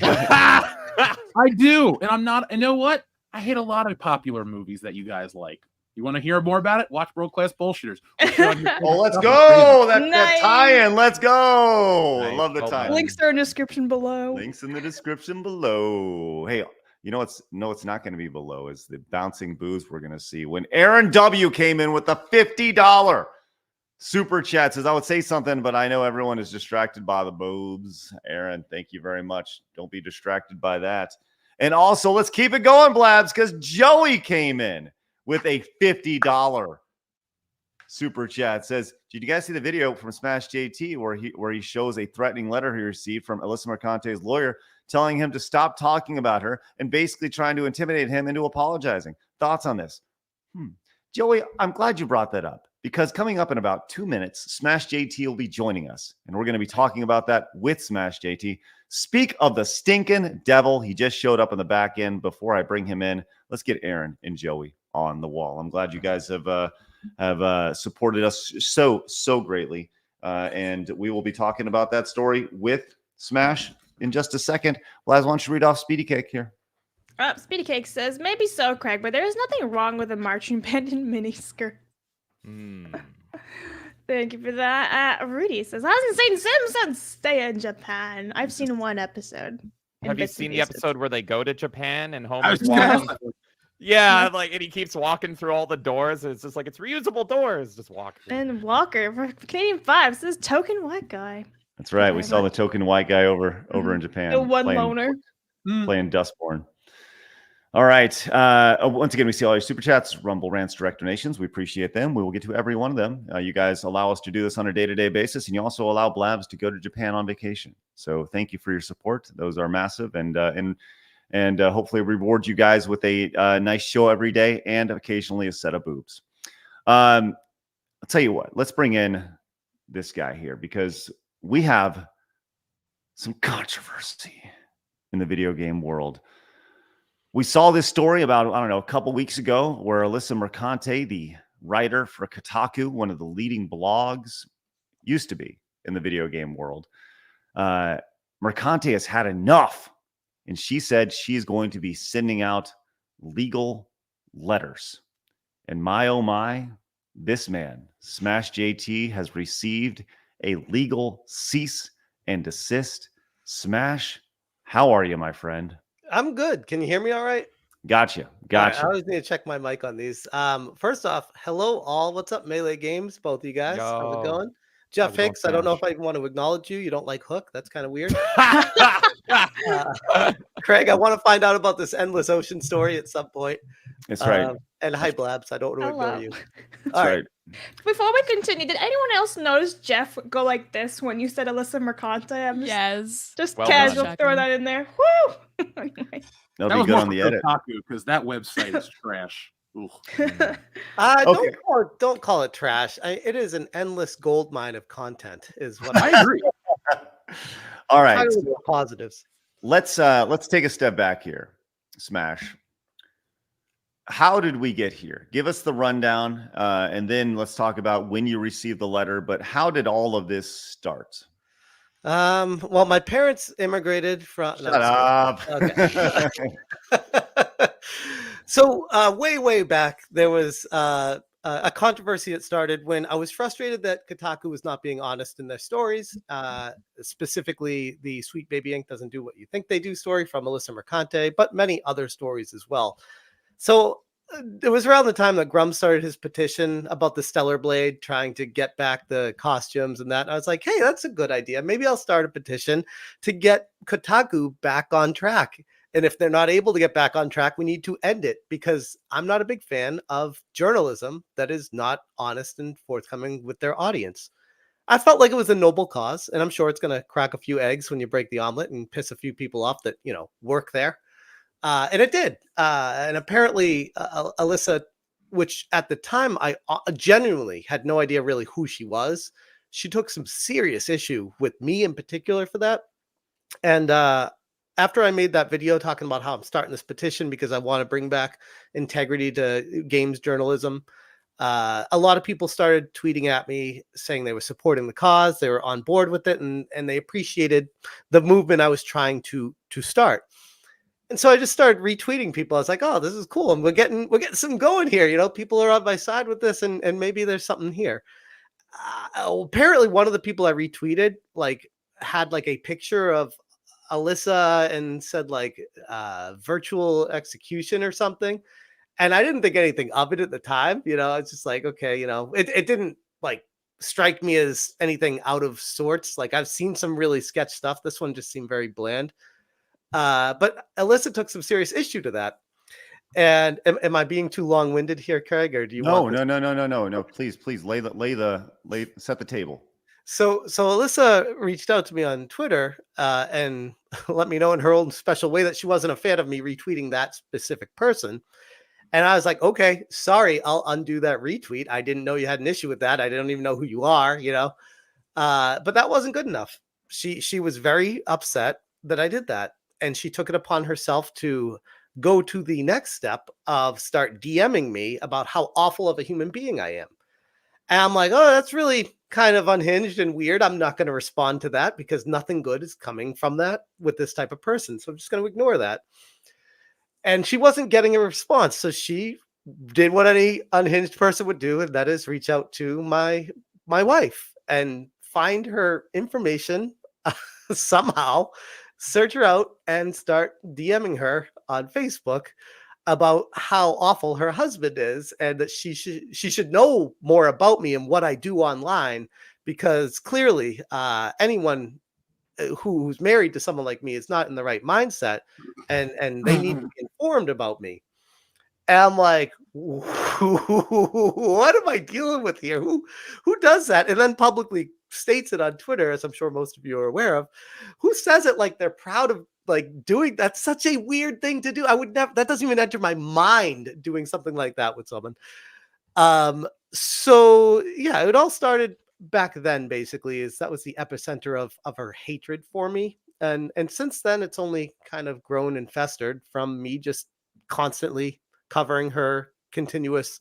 I do, and I'm not. You know what? I hate a lot of popular movies that you guys like. You want to hear more about it? Watch World Class Bullshitters. Oh, let's go! That Nice. tie-in. Let's go! I Nice. love the Well tie-in. done. Links are in the description below. Links in the description below. Hey, you know what's not going to be below is the bouncing booze we're going to see when Aaron W came in with the $50 super chat. Says I would say something, but I know everyone is distracted by the boobs. Aaron, thank you very much. Don't be distracted by that. And also, let's keep it going, Blabs, because Joey came in with a $50 super chat. Says, did you guys see the video from SmashJT where he shows a threatening letter he received from Alyssa Mercante's lawyer telling him to stop talking about her and basically trying to intimidate him into apologizing? Thoughts on this? Joey, I'm glad you brought that up because coming up in about 2 minutes, SmashJT will be joining us, and we're going to be talking about that with SmashJT. Speak of the stinking devil. He just showed up on the back end. Before I bring him in, let's get Aaron and Joey on the wall. I'm glad you guys have supported us so greatly, and we will be talking about that story with Smash in just a second. Laz, why don't you read off Speedy Cake here? Speedy Cake says, "Maybe so, Craig, but there is nothing wrong with a marching band in miniskirt." Thank you for that. Rudy says, "Hasn't seen Simpsons. Stay in Japan. I've seen one episode." Have you seen the episode where they go to Japan and I Homer's was gonna walking? Yeah, like, and he keeps walking through all the doors. And it's just like, it's reusable doors. Just walk through. And Walker for Canadian 5 says, "Token white guy." That's right. We saw the token white guy over in Japan. The one playing, loner. playing Dustborn. All right. Once again, we see all your super chats, Rumble Rants, direct donations. We appreciate them. We will get to every one of them. You guys allow us to do this on a day-to-day basis, and you also allow Blabs to go to Japan on vacation. So thank you for your support. Those are massive, and and hopefully reward you guys with a nice show every day and occasionally a set of boobs. I'll tell you what, let's bring in this guy here because we have some controversy in the video game world. We saw this story about, I don't know, a couple weeks ago where Alyssa Mercante, the writer for Kotaku, one of the leading blogs, used to be in the video game world. Mercante has had enough, and she said she is going to be sending out legal letters. And my, oh my, this man, SmashJT, has received a legal cease and desist. Smash, how are you, my friend? I'm good. Can you hear me all right? Gotcha. Right, I always need to check my mic on these. First off, hello all. What's up, Melee Games? Both of you guys. How's it going? Jeff Hicks, I don't know if I want to acknowledge you. You don't like Hook. That's kind of weird. Craig, I want to find out about this Endless Ocean story at some point. That's right. And hi, Blabs. I don't want to ignore you. That's All right. Before we continue, did anyone else notice Jeff go like this when you said Alyssa Mercante? Just Well casual, done. throw that in there. Woo! Anyway. That'll That be was good more on the for edit. Kotaku because that website is trash. Ooh. Don't call it trash. It is an endless gold mine of content. Is what I agree. All right. Positives. Let's take a step back here. Smash. How did we get here? Give us the rundown, and then let's talk about when you received the letter. But how did all of this start? Well, my parents immigrated from. Shut up. Okay. So way back, there was a controversy that started when I was frustrated that Kotaku was not being honest in their stories. Specifically, the Sweet Baby Ink doesn't do what you think they do story from Alyssa Mercante, but many other stories as well. So it was around the time that Grum started his petition about the Stellar Blade, trying to get back the costumes and that. And I was like, hey, that's a good idea. Maybe I'll start a petition to get Kotaku back on track. And if they're not able to get back on track, we need to end it, because I'm not a big fan of journalism that is not honest and forthcoming with their audience. I felt like it was a noble cause, and I'm sure it's going to crack a few eggs when you break the omelet and piss a few people off that, work there. And it did. And apparently Alyssa, which at the time I genuinely had no idea really who she was, she took some serious issue with me in particular for that. And after I made that video talking about how I'm starting this petition because I want to bring back integrity to games journalism, a lot of people started tweeting at me saying they were supporting the cause, they were on board with it, and they appreciated the movement I was trying to start. And so I just started retweeting people. I was like, oh, this is cool. And we're getting some going here. People are on my side with this, and maybe there's something here. Apparently one of the people I retweeted had a picture of Alyssa and said virtual execution or something. And I didn't think anything of it at the time. It's just like, okay, it didn't strike me as anything out of sorts. I've seen some really sketch stuff. This one just seemed very bland. But Alyssa took some serious issue to that. And am I being too long-winded here, Craig, or do you want this? No. Please set the table. So Alyssa reached out to me on Twitter and let me know in her own special way that she wasn't a fan of me retweeting that specific person. And I was like, okay, sorry, I'll undo that retweet. I didn't know you had an issue with that. I don't even know who you are, but that wasn't good enough. She was very upset that I did that. And she took it upon herself to go to the next step of start DMing me about how awful of a human being I am. And I'm like, oh, that's really kind of unhinged and weird. I'm not going to respond to that because nothing good is coming from that with this type of person. So I'm just going to ignore that. And she wasn't getting a response. So she did what any unhinged person would do, and that is reach out to my wife and find her information somehow, search her out, and start DMing her on Facebook about how awful her husband is, and that she should know more about me and what I do online, because clearly anyone who's married to someone like me is not in the right mindset, and they need to be informed about me. And I'm like, what am I dealing with here? Who does that? And then publicly states it on Twitter, as I'm sure most of you are aware of, who says it like they're proud of like doing that's such a weird thing to do. I would never, that doesn't even enter my mind doing something like that with someone. So yeah, it all started back then, basically, is that was the epicenter of her hatred for me. And since then it's only kind of grown and festered from me just constantly covering her continuous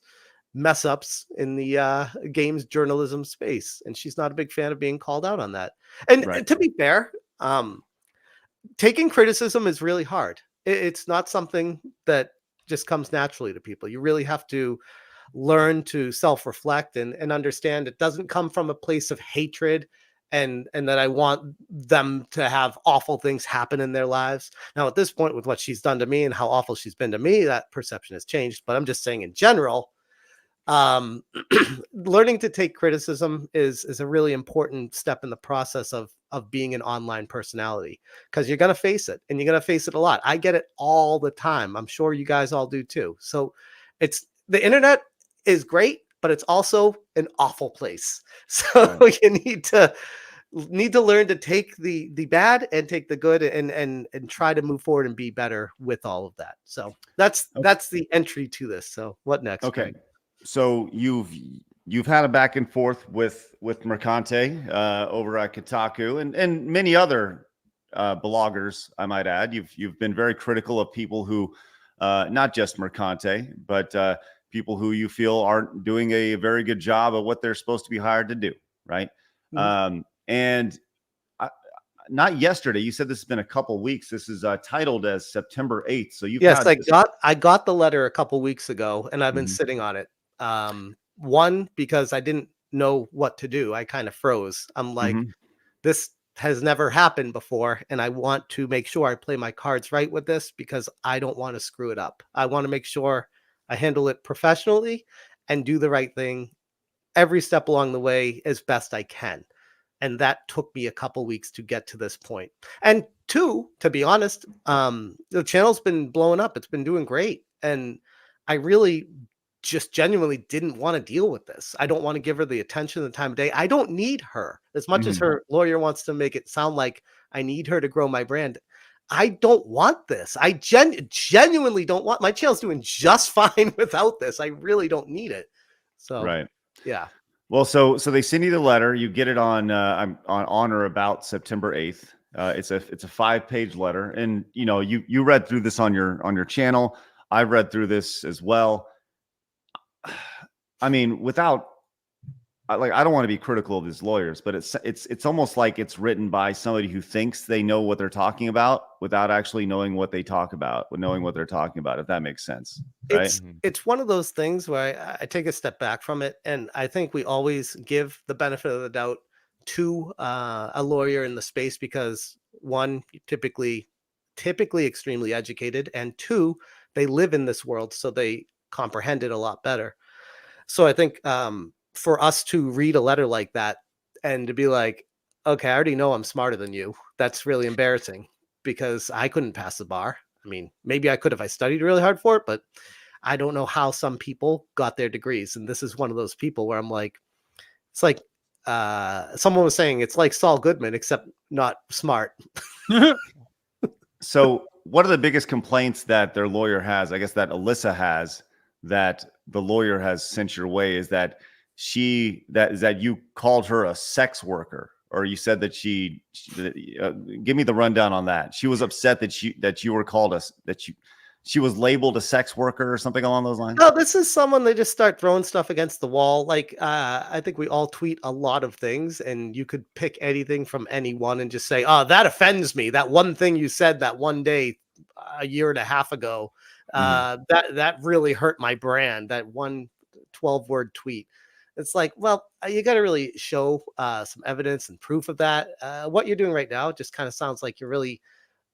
mess ups in the games journalism space. And she's not a big fan of being called out on that. And to be fair, taking criticism is really hard. It's not something that just comes naturally to people. You really have to learn to self-reflect and understand it doesn't come from a place of hatred and that I want them to have awful things happen in their lives. Now, at this point, with what she's done to me and how awful she's been to me, that perception has changed. But I'm just saying in general, learning to take criticism is a really important step in the process of being an online personality, because you're going to face it, and you're going to face it a lot. I get it all the time. I'm sure you guys all do too. So it's the internet is great, but it's also an awful place. So you need to learn to take the bad and take the good and try to move forward and be better with all of that. So that's the entry to this. So what next? Okay. So you've had a back and forth with Mercante over at Kotaku and many other bloggers, I might add. You've been very critical of people who not just Mercante, but people who you feel aren't doing a very good job of what they're supposed to be hired to do, right? And not yesterday. You said this has been a couple weeks. This is titled as September 8th. So I got the letter a couple weeks ago, and I've been sitting on it. One, because I didn't know what to do. I kind of froze. I'm like, this has never happened before, and I want to make sure I play my cards right with this, because I don't want to screw it up. I want to make sure I handle it professionally and do the right thing every step along the way as best I can. And that took me a couple weeks to get to this point. And two, to be honest, the channel's been blowing up. It's been doing great. And I really just genuinely didn't want to deal with this. I don't want to give her the attention, the time of day. I don't need her as much as her lawyer wants to make it sound like I need her to grow my brand. I don't want this. I genuinely don't want, my channel's doing just fine without this. I really don't need it. So, yeah. Well, so they send you the letter. You get it on or about September 8th. It's a 5-page letter, and you read through this on your channel. I read through this as well. I mean, I don't want to be critical of his lawyers, but it's almost like it's written by somebody who thinks they know what they're talking about without actually knowing what they talk about, knowing what they're talking about, if that makes sense. Right? It's one of those things where I take a step back from it, and I think we always give the benefit of the doubt to a lawyer in the space, because one, typically extremely educated, and two, they live in this world, so they comprehend it a lot better. So I think for us to read a letter like that and to be like, okay, I already know I'm smarter than you, that's really embarrassing, because I couldn't pass the bar. I mean, maybe I could if I studied really hard for it, but I don't know how some people got their degrees. And this is one of those people where I'm like, it's like someone was saying, it's like Saul Goodman, except not smart. So what are the biggest complaints that their lawyer has, I guess that Alyssa has, that the lawyer has sent your way, is that you called her a sex worker, or you said that give me the rundown on that. She was upset that you were called she was labeled a sex worker or something along those lines. No, this is someone, they just start throwing stuff against the wall. Like, I think we all tweet a lot of things, and you could pick anything from anyone and just say, oh, that offends me. That one thing you said that one day a year and a half ago, that really hurt my brand. That one 12-word tweet. It's like, well, you got to really show some evidence and proof of that. What you're doing right now just kind of sounds like you're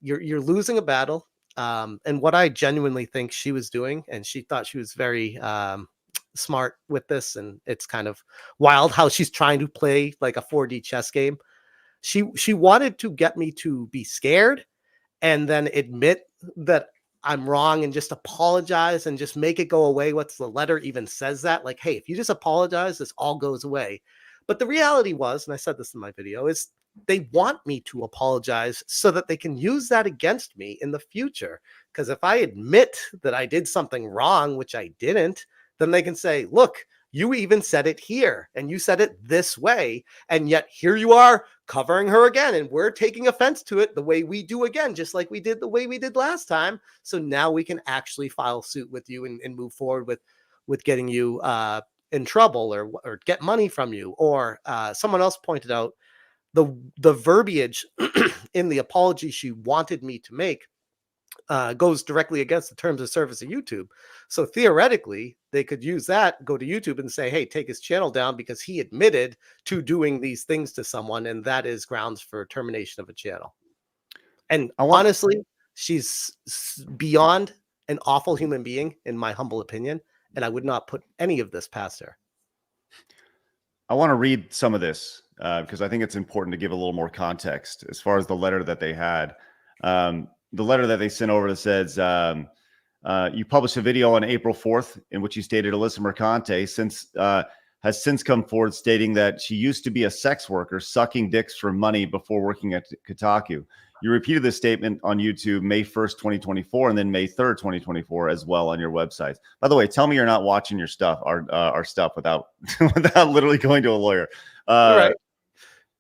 losing a battle. And what I genuinely think she was doing, and she thought she was very smart with this, and it's kind of wild how she's trying to play like a 4D chess game. She wanted to get me to be scared and then admit that I'm wrong and just apologize and just make it go away. What's the letter even says that? Like, hey, if you just apologize, this all goes away. But the reality was, and I said this in my video, is they want me to apologize so that they can use that against me in the future. Because if I admit that I did something wrong, which I didn't, then they can say, look, you even said it here and you said it this way. And yet here you are covering her again. And we're taking offense to it the way we do again, just like we did the way we did last time. So now we can actually file suit with you and move forward with getting you in trouble or get money from you. Or someone else pointed out the verbiage in the apology she wanted me to make goes directly against the terms of service of YouTube. So theoretically, they could use that, go to YouTube and say, hey, take his channel down because he admitted to doing these things to someone. And that is grounds for termination of a channel. And honestly, she's beyond an awful human being, in my humble opinion. And I would not put any of this past her. I want to read some of this because I think it's important to give a little more context as far as the letter that they had. The letter that they sent over that says, you published a video on April 4th in which you stated Alyssa Mercante has since come forward stating that she used to be a sex worker sucking dicks for money before working at Kotaku. You repeated this statement on YouTube May 1st, 2024, and then May 3rd, 2024 as well on your website. By the way, tell me you're not watching your stuff, our stuff without literally going to a lawyer. Right.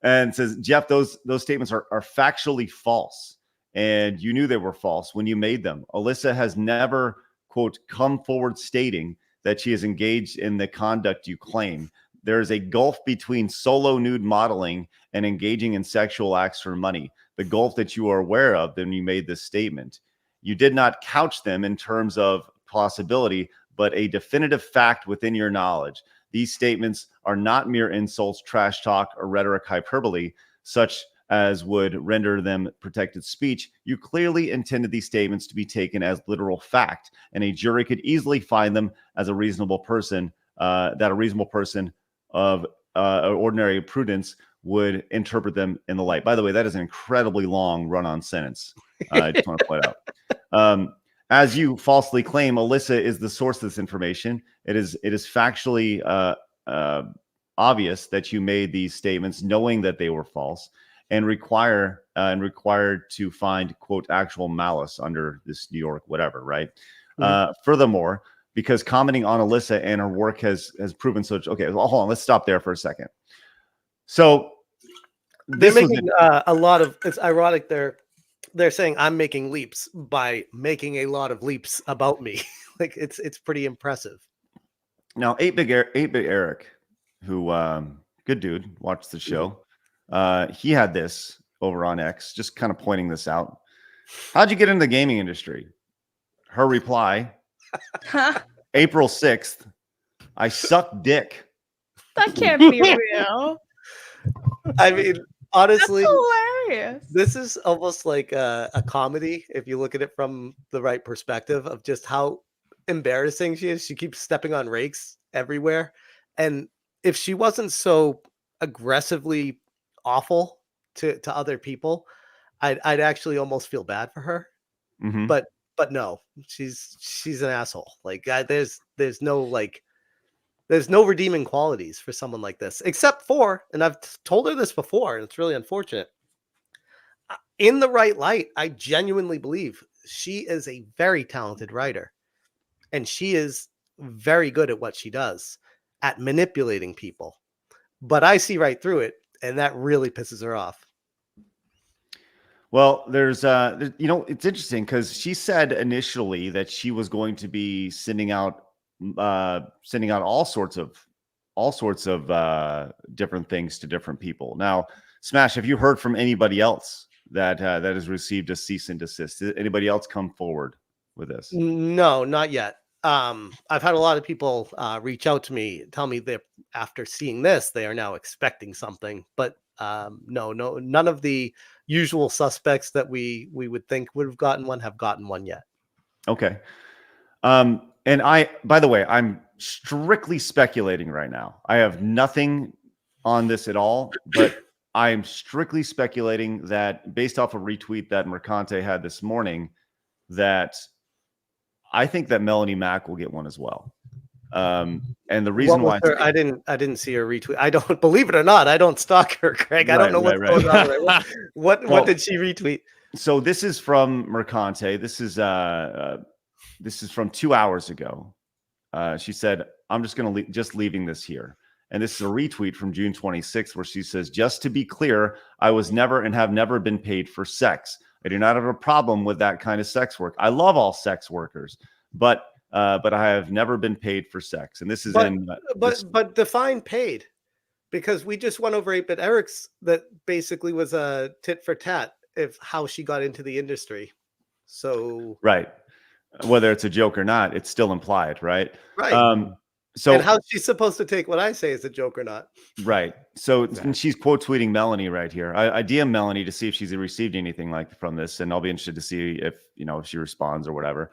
And it says, Jeff, those statements are factually false. And you knew they were false when you made them. Alyssa has never, quote, come forward stating that she is engaged in the conduct you claim. There is a gulf between solo nude modeling and engaging in sexual acts for money. The gulf that you are aware of when you made this statement. You did not couch them in terms of possibility, but a definitive fact within your knowledge. These statements are not mere insults, trash talk, or rhetoric hyperbole, such as would render them protected speech. You clearly intended these statements to be taken as literal fact, and a jury could easily find them as a reasonable person, that a reasonable person of ordinary prudence would interpret them in the light. By the way, that is an incredibly long run-on sentence. I just want to point out. As you falsely claim, Alyssa is the source of this information. It is factually obvious that you made these statements knowing that they were false, and required to find, quote, actual malice under this New York whatever, right? Furthermore, because commenting on Alyssa and her work has proven such. Okay, well, hold on, let's stop there for a second. So they're making a lot of. It's ironic they're saying I'm making leaps by making a lot of leaps about me. Like it's pretty impressive. Now, 8-Bit Eric, who good dude, watched the show. He had this over on X, just kind of pointing this out. How'd you get into the gaming industry? Her reply, April 6th, I suck dick. That can't be real. I mean, honestly, that's hilarious. This is almost like a comedy if you look at it from the right perspective of just how embarrassing she is. She keeps stepping on rakes everywhere. And if she wasn't so aggressively awful to other people, I'd actually almost feel bad for her. Mm-hmm. But no, she's an asshole. Like there's no redeeming qualities for someone like this, except for, and I've told her this before, and it's really unfortunate. In the right light, I genuinely believe she is a very talented writer, and she is very good at what she does, at manipulating people. But I see right through it, and that really pisses her off. Well, there's it's interesting because she said initially that she was going to be sending out all sorts of different things to different people. Now, Smash, have you heard from anybody else that has received a cease and desist? Did anybody else come forward with this? No, not yet. I've had a lot of people reach out to me, tell me that after seeing this, they are now expecting something. But no, none of the usual suspects that we would think would have gotten one have gotten one yet. Okay. And by the way, I'm strictly speculating right now. I have nothing on this at all, but I'm strictly speculating that based off a retweet that Mercante had this morning, that I think that Melanie Mack will get one as well. And the reason why I didn't see her retweet. I don't believe it or not. I don't stalk her, Craig. I don't know what's going on. Right? What did she retweet? So this is from Mercante. This is from 2 hours ago. She said, "I'm just going to just leaving this here." And this is a retweet from June 26th, where she says, "Just to be clear, I was never and have never been paid for sex. I do not have a problem with that kind of sex work. I love all sex workers, but I have never been paid for sex." And this is but define paid, because we just went over 8-Bit Eric's that basically was a tit for tat of how she got into the industry. So right, whether it's a joke or not, it's still implied, right? Right. So and how's she supposed to take what I say as a joke or not? Right. So and she's quote tweeting Melanie right here. I DM Melanie to see if she's received anything like from this, and I'll be interested to see if if she responds or whatever.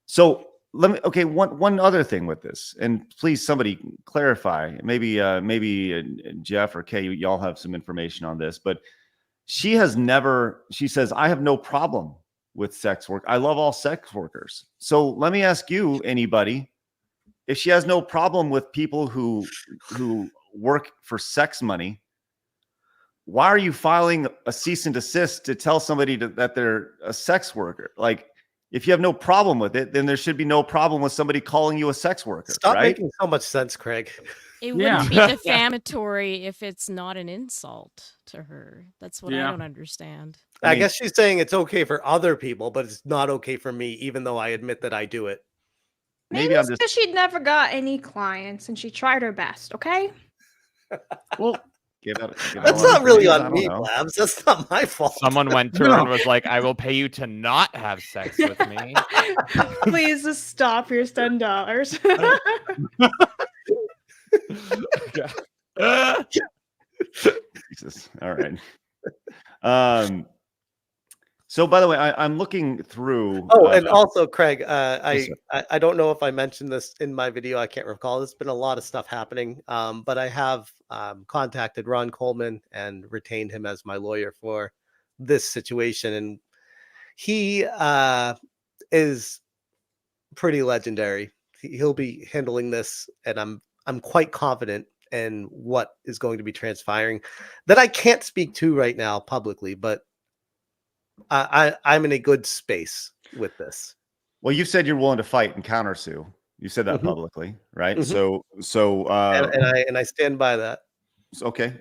So let me one other thing with this, and please somebody clarify. Maybe Jeff or Kay, y'all have some information on this, but she says, "I have no problem with sex work. I love all sex workers." So let me ask you, anybody, if she has no problem with people who work for sex money, why are you filing a cease and desist to tell somebody that they're a sex worker? Like, if you have no problem with it, then there should be no problem with somebody calling you a sex worker. Stop right? making so much sense, Craig. It wouldn't be defamatory if it's not an insult to her. That's what I don't understand. I guess she's saying it's okay for other people, but it's not okay for me, even though I admit that I do it. Maybe it's because she'd never got any clients and she tried her best, okay? Well, that's not really on me, Blabs. That's not my fault. Someone went to her and was like, "I will pay you to not have sex with me." Please just stop your $10. Jesus. All right. So, by the way, I'm looking through. Oh, and also, Craig, I don't know if I mentioned this in my video. I can't recall. There's been a lot of stuff happening, but I have contacted Ron Coleman and retained him as my lawyer for this situation, and he is pretty legendary. He'll be handling this, and I'm quite confident in what is going to be transpiring that I can't speak to right now publicly, but I'm in a good space with this. Well, you said you're willing to fight and countersue. You said that publicly, right? Mm-hmm. So and I stand by that. Okay.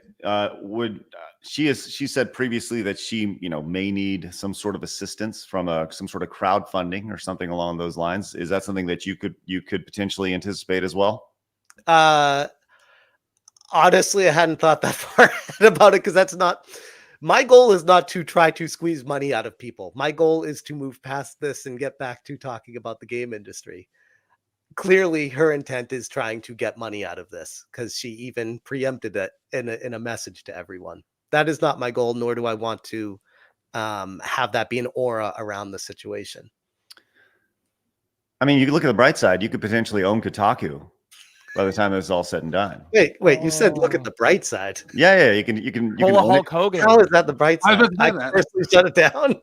She said previously that she may need some sort of assistance from some sort of crowdfunding or something along those lines. Is that something that you could potentially anticipate as well? Honestly, I hadn't thought that far about it, because that's not my goal. Is not to try to squeeze money out of people. My goal is to move past this and get back to talking about the game industry. Clearly, her intent is trying to get money out of this, because she even preempted it in a message to everyone. That is not my goal, nor do I want to have that be an aura around the situation. I mean, you could look at the bright side. You could potentially own Kotaku by the time it's all said and done. Wait, you said look at the bright side. Yeah, you can Pull a own Hulk it. Hogan. How is that the bright side? I personally shut it down.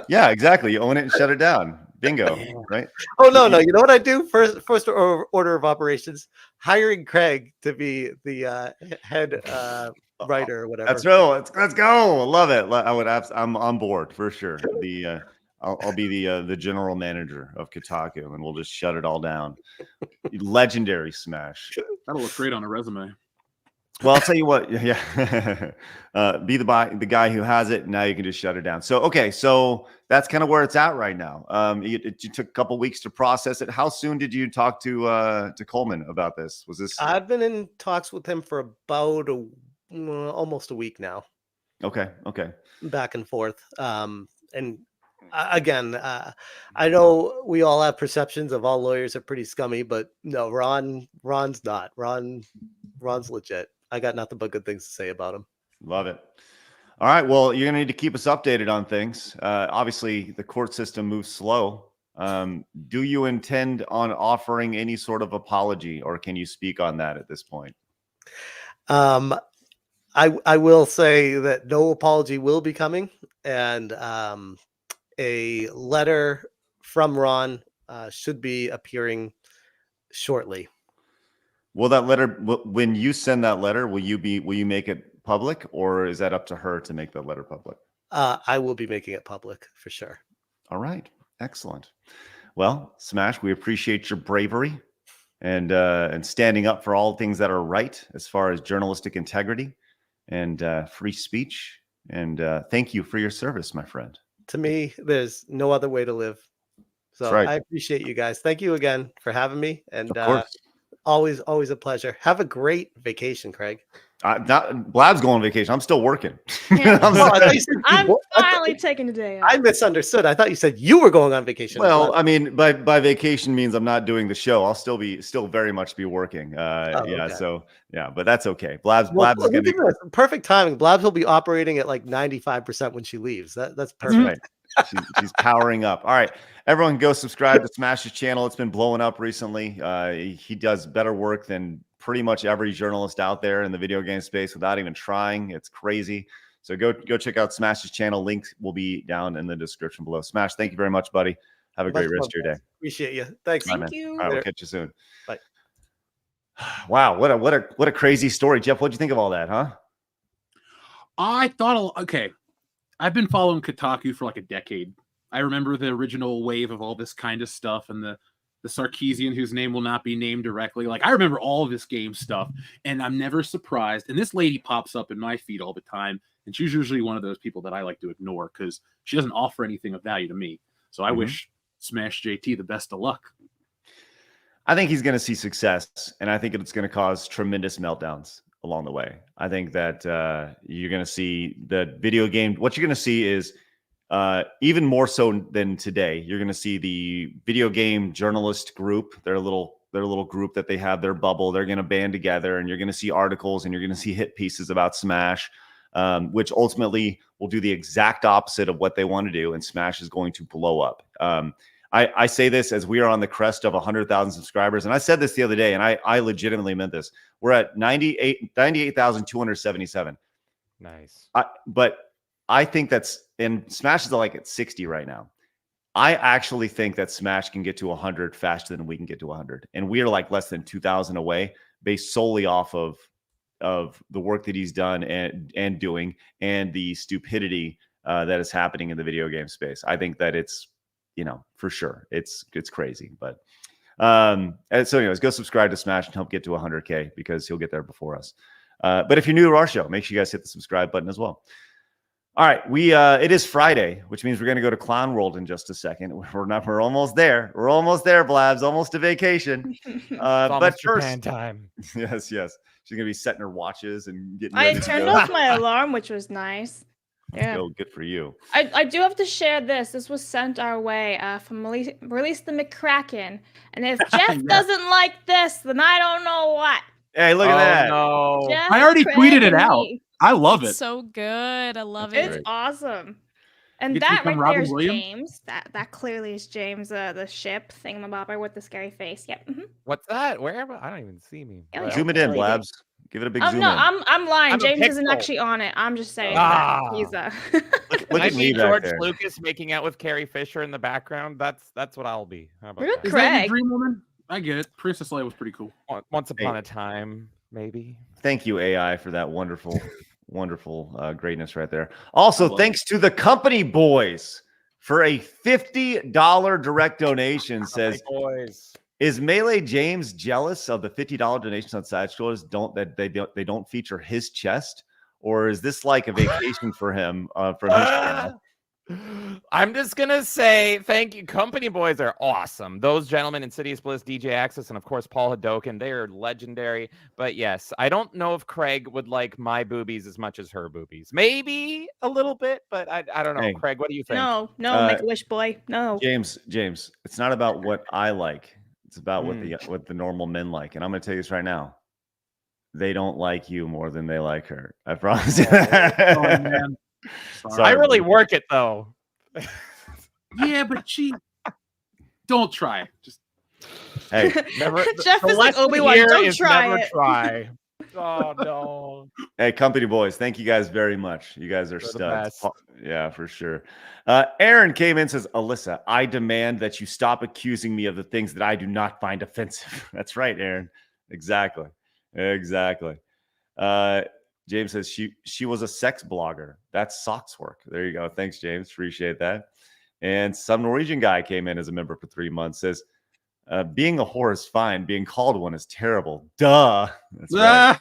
Yeah, exactly. You own it and shut it down. Bingo, right? Oh no! You know what I do? First order of operations: hiring Craig to be the head writer or whatever. That's real. Let's go. I love it. I'm on board for sure. I'll be the general manager of Kotaku, and we'll just shut it all down. Legendary Smash. That'll look great on a resume. Well, I'll tell you what. Yeah, be the guy who has it. Now you can just shut it down. So so that's kind of where it's at right now. It took a couple weeks to process it. How soon did you talk to Coleman about this? Was this? I've been in talks with him for about almost a week now. Okay. Back and forth. And again, I know we all have perceptions of all lawyers are pretty scummy, but no, Ron's not. Ron's legit. I got nothing but good things to say about him. Love it. All right. Well, you're gonna need to keep us updated on things. Obviously, the court system moves slow. Do you intend on offering any sort of apology, or can you speak on that at this point? I will say that no apology will be coming, and a letter from Ron should be appearing shortly. Will that letter, when you send that letter, will you make it public, or is that up to her to make that letter public? I will be making it public for sure. All right. Excellent. Well, Smash, we appreciate your bravery and standing up for all things that are right as far as journalistic integrity and free speech. And thank you for your service, my friend. To me, there's no other way to live. So right. I appreciate you guys. Thank you again for having me. And Of course. always a pleasure. Have a great vacation, Craig. Blab's going on vacation. I'm still working. Yeah. I'm finally taking a day off. I misunderstood. I thought you said you were going on vacation. Well, I mean, by vacation means I'm not doing the show. I'll still very much be working. Yeah. Okay. So yeah, but that's okay. Blabs is look going to be at perfect timing. Blabs will be operating at like 95% when she leaves. That's perfect. That's right. She's powering up. All right, everyone, go subscribe to Smash's channel. It's been blowing up recently. He does better work than pretty much every journalist out there in the video game space without even trying. It's crazy. So go check out Smash's channel. Link will be down in the description below. Smash, thank you very much, buddy. Have a great rest of your day. Appreciate you. Thanks. Thank you. All right, we'll catch you soon. Bye. Wow, what a crazy story, Jeff. What'd you think of all that, huh? I thought, okay, I've been following Kotaku for like a decade. I remember the original wave of all this kind of stuff and the Sarkeesian whose name will not be named directly. Like, I remember all of this game stuff, and I'm never surprised. And this lady pops up in my feed all the time, and she's usually one of those people that I like to ignore because she doesn't offer anything of value to me. So I wish SmashJT the best of luck. I think he's going to see success, and I think it's going to cause tremendous meltdowns along the way. I think that you're going to see the video game. What you're going to see is even more so than today, you're going to see the video game journalist group, their little group that they have, their bubble. They're going to band together, and you're going to see articles, and you're going to see hit pieces about Smash, which ultimately will do the exact opposite of what they want to do, and Smash is going to blow up. I say this as we are on the crest of 100,000 subscribers, and I said this the other day, and I legitimately meant this. We're at 98,277. Nice. But I think and Smash is like at 60 right now. I actually think that Smash can get to 100 faster than we can get to 100. And we are like less than 2,000 away based solely off of the work that he's done and doing and the stupidity that is happening in the video game space. I think that it's, for sure. It's crazy. But so anyways, go subscribe to Smash and help get to 100K because he'll get there before us. But if you're new to our show, make sure you guys hit the subscribe button as well. All right, it is Friday, which means we're going to go to Clown World in just a second. We're almost there. We're almost there, Blabs. Almost to vacation. But first, Japan time. Yes. She's going to be setting her watches and getting. I ready to turned go. off my alarm, which was nice. Yeah. Good for you. I do have to share this. This was sent our way from Release the McCracken. And if Jeff doesn't like this, then I don't know what. Hey, look at that. No. Jeff, I already Craig, tweeted it and out. me. I love it. So good. I love It's it. awesome. And Get to that become right there Robin is Williams? James. That clearly is James, the ship thingamabobber with the scary face. Yep. What's that? Where am I? I don't even see me. Oh, Well, yeah. Zoom it in, Really Blabs. Give it a big zoom No, in. I'm lying. I'm a James isn't pixel. actually on it. I'm just saying Ah. that he's a. Look Can I at me be back George there. Lucas making out with Carrie Fisher in the background? That's what I'll be. How about We're that? Is that Craig. your dream woman? I get it. Princess Leia was pretty cool. Once upon a time, maybe. Thank you, AI, for that wonderful greatness right there. Also, thanks to the company boys for a $50 direct donation. Says, Boys. is Melee James jealous of the $50 donations on side scrollers? They don't feature his chest, or is this like a vacation for him from his channel? I'm just gonna say thank you. Company boys are awesome. Those gentlemen, Insidious Bliss, DJ Axis, and of course Paul Hadoken, they are legendary. But yes, I don't know if Craig would like my boobies as much as her boobies. Maybe a little bit, but I don't know. Hey. Craig, what do you think? No, Make a Wish boy. No. James, it's not about what I like. It's about what the normal men like. And I'm going to tell you this right now. They don't like you more than they like her. I promise you. Oh, man. Sorry, I really buddy. work it though. Yeah, but don't try. Just Hey, Never. Jeff the is like lesson Obi-Wan, here don't is try never it. try. Oh no. Hey, company boys, thank you guys very much. You guys are You're the studs. best. Yeah, for sure. Aaron came in and says, Alyssa, I demand that you stop accusing me of the things that I do not find offensive. That's right, Aaron. Exactly. Exactly. James says she was a sex blogger. That's socks work. There you go. Thanks, James. Appreciate that. And some Norwegian guy came in as a member for 3 months. Says, being a whore is fine. Being called one is terrible. Duh. That's right.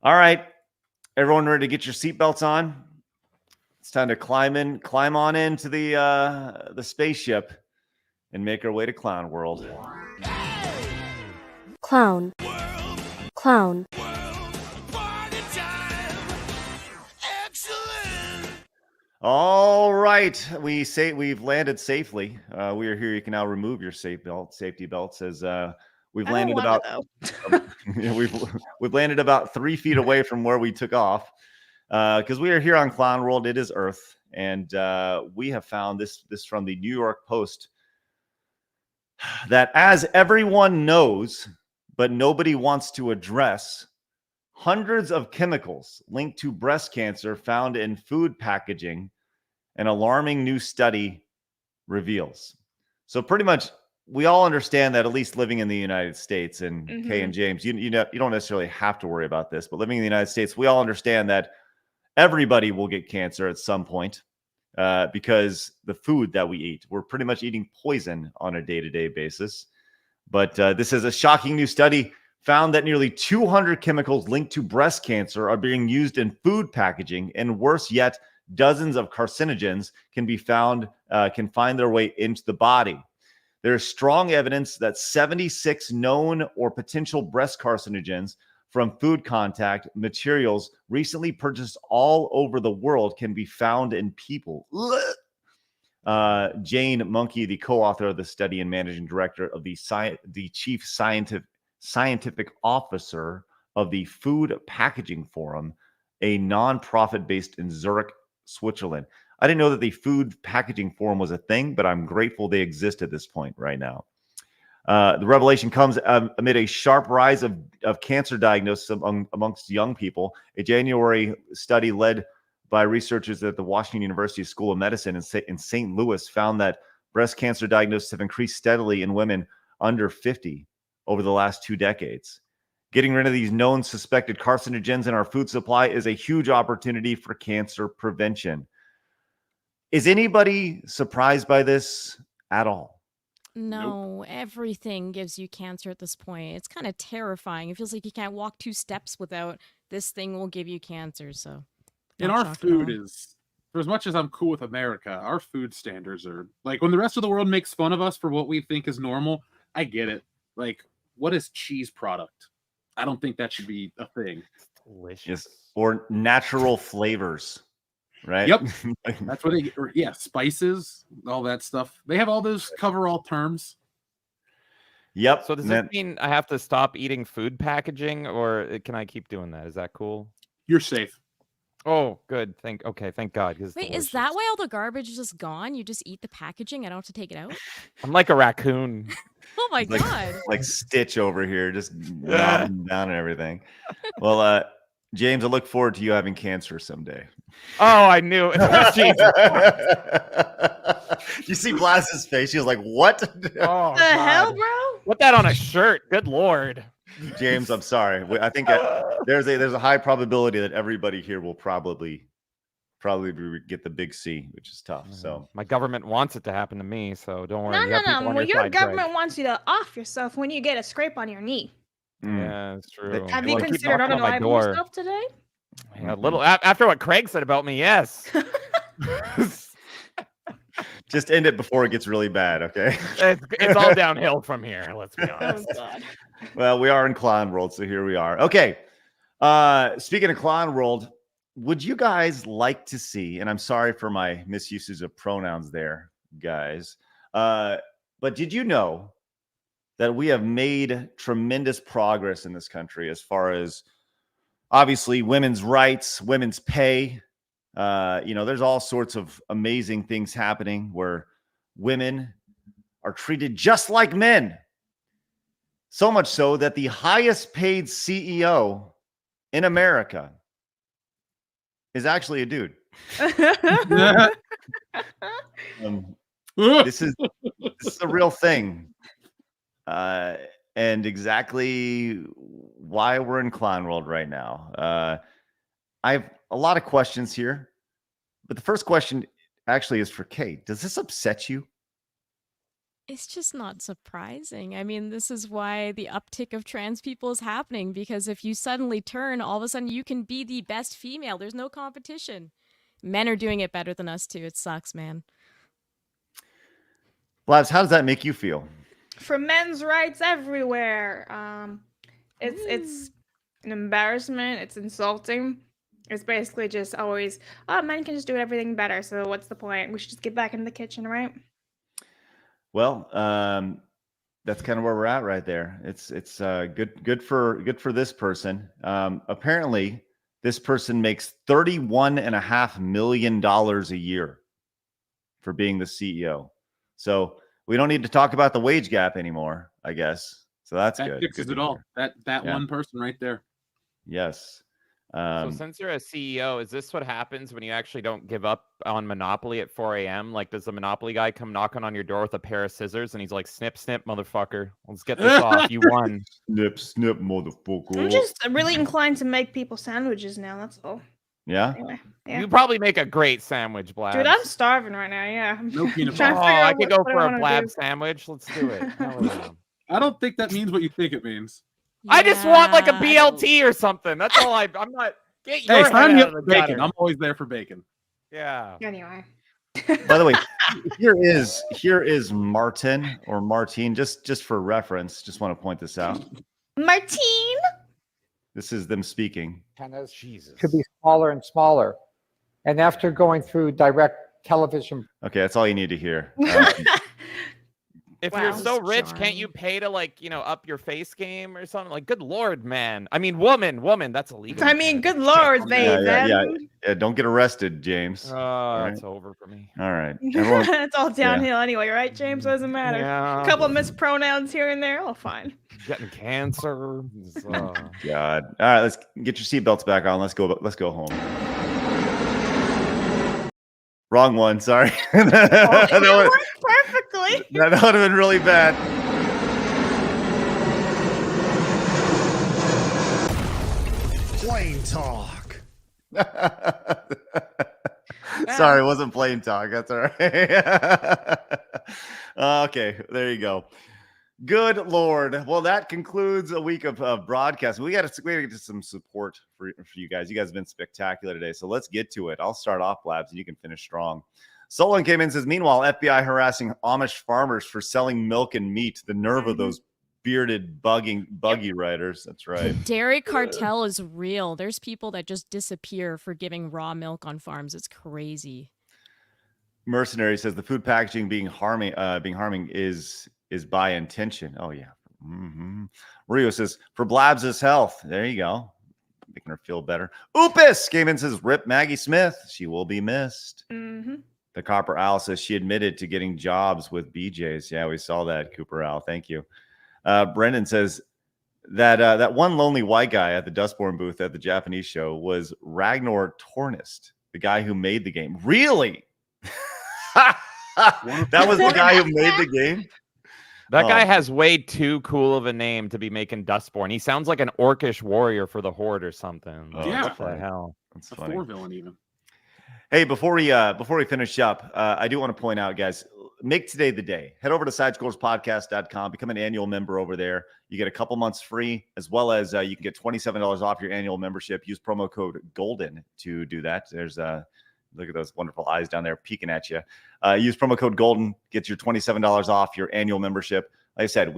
All right. Everyone ready to get your seatbelts on? It's time to climb on into the spaceship and make our way to Clown World. Clown. Clown. All right, we've landed safely. We are here. You can now remove your safety belts as we've landed about we've landed about 3 feet away from where we took off because we are here on Clown World. It is Earth, and we have found this from the New York Post that, as everyone knows, but nobody wants to address, hundreds of chemicals linked to breast cancer found in food packaging, an alarming new study reveals. So pretty much we all understand that, at least living in the United States, and Kay and James, you don't necessarily have to worry about this, but living in the United States, we all understand that everybody will get cancer at some point because the food that we eat, we're pretty much eating poison on a day-to-day basis. But this is a shocking new study found that nearly 200 chemicals linked to breast cancer are being used in food packaging, and worse yet, dozens of carcinogens can find their way into the body. There is strong evidence that 76 known or potential breast carcinogens from food contact materials recently purchased all over the world can be found in people. Jane Monkey, the co-author of the study and managing director of the chief scientific officer of the Food Packaging Forum, a nonprofit based in Zurich, Switzerland. I didn't know that the Food Packaging Forum was a thing, but I'm grateful they exist at this point right now. The revelation comes amid a sharp rise of cancer diagnosis amongst young people. A January study led by researchers at the Washington University School of Medicine in St. Louis found that breast cancer diagnoses have increased steadily in women under 50 over the last 2 decades. Getting rid of these known suspected carcinogens in our food supply is a huge opportunity for cancer prevention. Is anybody surprised by this at all? No, everything gives you cancer at this point. It's kind of terrifying. It feels like you can't walk 2 steps without this thing will give you cancer. So, and our food is, for as much as I'm cool with America, our food standards are like, when the rest of the world makes fun of us for what we think is normal, I get it. Like, what is cheese product? I don't think that should be a thing. Delicious. Yes. Or natural flavors, right? Yep. That's what spices, all that stuff. They have all those cover-all terms. Yep. So does that mean I have to stop eating food packaging, or can I keep doing that? Is that cool? You're safe. Oh, good. Thank God. Wait, is that why all the garbage is just gone? You just eat the packaging? I don't have to take it out? I'm like a raccoon. Oh my God. Like Stitch over here, just nodding down and everything. Well, James, I look forward to you having cancer someday. Oh, I knew it. Jesus. You see Blaz's face. She was like, what? Oh, The hell, bro? Put that on a shirt. Good Lord. James, I'm sorry. I think there's a high probability that everybody here will probably get the big C, which is tough. So my government wants it to happen to me, so don't worry. No. Well, your government wants you to off yourself when you get a scrape on your knee. Yeah, it's true. Have you considered unaliving yourself today? Yeah, a little after what Craig said about me, yes. Just end it before it gets really bad, okay? It's all downhill from here. Let's be honest. Oh, God. Well, we are in Clown World, so here we are. Okay. Speaking of Clown World, would you guys like to see, and I'm sorry for my misuses of pronouns there, guys, but did you know that we have made tremendous progress in this country as far as obviously women's rights, women's pay? There's all sorts of amazing things happening where women are treated just like men. So much so that the highest paid CEO in America is actually a dude. This is a real thing. And exactly why we're in clown world right now. I have a lot of questions here, but the first question actually is for Kate. Does this upset you? It's just not surprising. I mean, this is why the uptick of trans people is happening, because if you suddenly turn, all of a sudden you can be the best female. There's no competition. Men are doing it better than us too. It sucks, man. Blabs, how does that make you feel? For men's rights everywhere. It's an embarrassment. It's insulting. It's basically just always, oh, men can just do everything better. So what's the point? We should just get back in the kitchen, right? Well, that's kind of where we're at right there. It's good for this person. Apparently, this person makes $31.5 million a year for being the CEO. So we don't need to talk about the wage gap anymore, I guess. So that's that good. fixes it all. That one person right there. Yes. So since you're a CEO, is this what happens when you actually don't give up on Monopoly at 4 a.m.? Like, does the Monopoly guy come knocking on your door with a pair of scissors and he's like, snip, snip, motherfucker. Let's get this off. You won. Snip, snip, motherfucker. I'm just really inclined to make people sandwiches now. That's all. Yeah? Anyway, yeah. You probably make a great sandwich, Blabs. Dude, I'm starving right now. Yeah. No peanut Trying butter. to figure I out could what go for I a wanna Blab do. sandwich. Let's do it. Hell yeah. I don't think that means what you think it means. I just want like a Yeah, I don't- BLT or something. That's all I'm not. Get your Hey, head sign me out up of for the bacon. gutter. I'm always there for bacon. Yeah. Anyway. By the way, here is Martin or Martine, just for reference. Just want to point this out. Martine. This is them speaking. Jesus. Could be smaller and smaller. And after going through direct television. Okay, that's all you need to hear. If Wow. you're so rich, Jarring. can't you pay to up your face game or something? Like, good lord, man. I mean, woman, that's illegal. I mean, good lord, babe. Yeah. Don't get arrested, James. Oh, right. it's over for me. All right. Everyone, It's all downhill anyway, right, James? Doesn't matter. Yeah. A couple of mispronouns here and there. Oh, fine. Getting cancer. God. All right, let's get your seatbelts back on. Let's go home. Wrong one. Sorry. It worked perfectly. That would have been really bad. Plain talk. Sorry, it wasn't plain talk. That's all right. Okay, there you go. Good Lord. Well, that concludes a week of broadcast. We got to get some support for you guys. You guys have been spectacular today. So let's get to it. I'll start off, Blabs, and you can finish strong. Solon came in and says, meanwhile, FBI harassing Amish farmers for selling milk and meat. The nerve of those bearded buggy riders. That's right. Dairy cartel is real. There's people that just disappear for giving raw milk on farms. It's crazy. Mercenary says the food packaging being harming is by intention. Oh yeah. Rio says for Blabs' health. There you go. Making her feel better. Oopus came in and says rip Maggie Smith. She will be missed. The Copper Owl says she admitted to getting jobs with BJ's. Yeah, we saw that, Cooper Owl. Thank you. Brendan says that one lonely white guy at the Dustborn booth at the Japanese show was Ragnar Tornist, the guy who made the game. Really? That was the guy who made the game? That guy has way too cool of a name to be making Dustborn. He sounds like an orcish warrior for the Horde or something. Yeah. What the hell? That's A funny. Thor villain even. Hey, before we finish up, I do want to point out, guys, make today the day. Head over to sidescrollspodcast.com, become an annual member over there. You get a couple months free, as well as you can get $27 off your annual membership. Use promo code GOLDEN to do that. There's look at those wonderful eyes down there peeking at you. Use promo code GOLDEN, get your $27 off your annual membership. Like I said,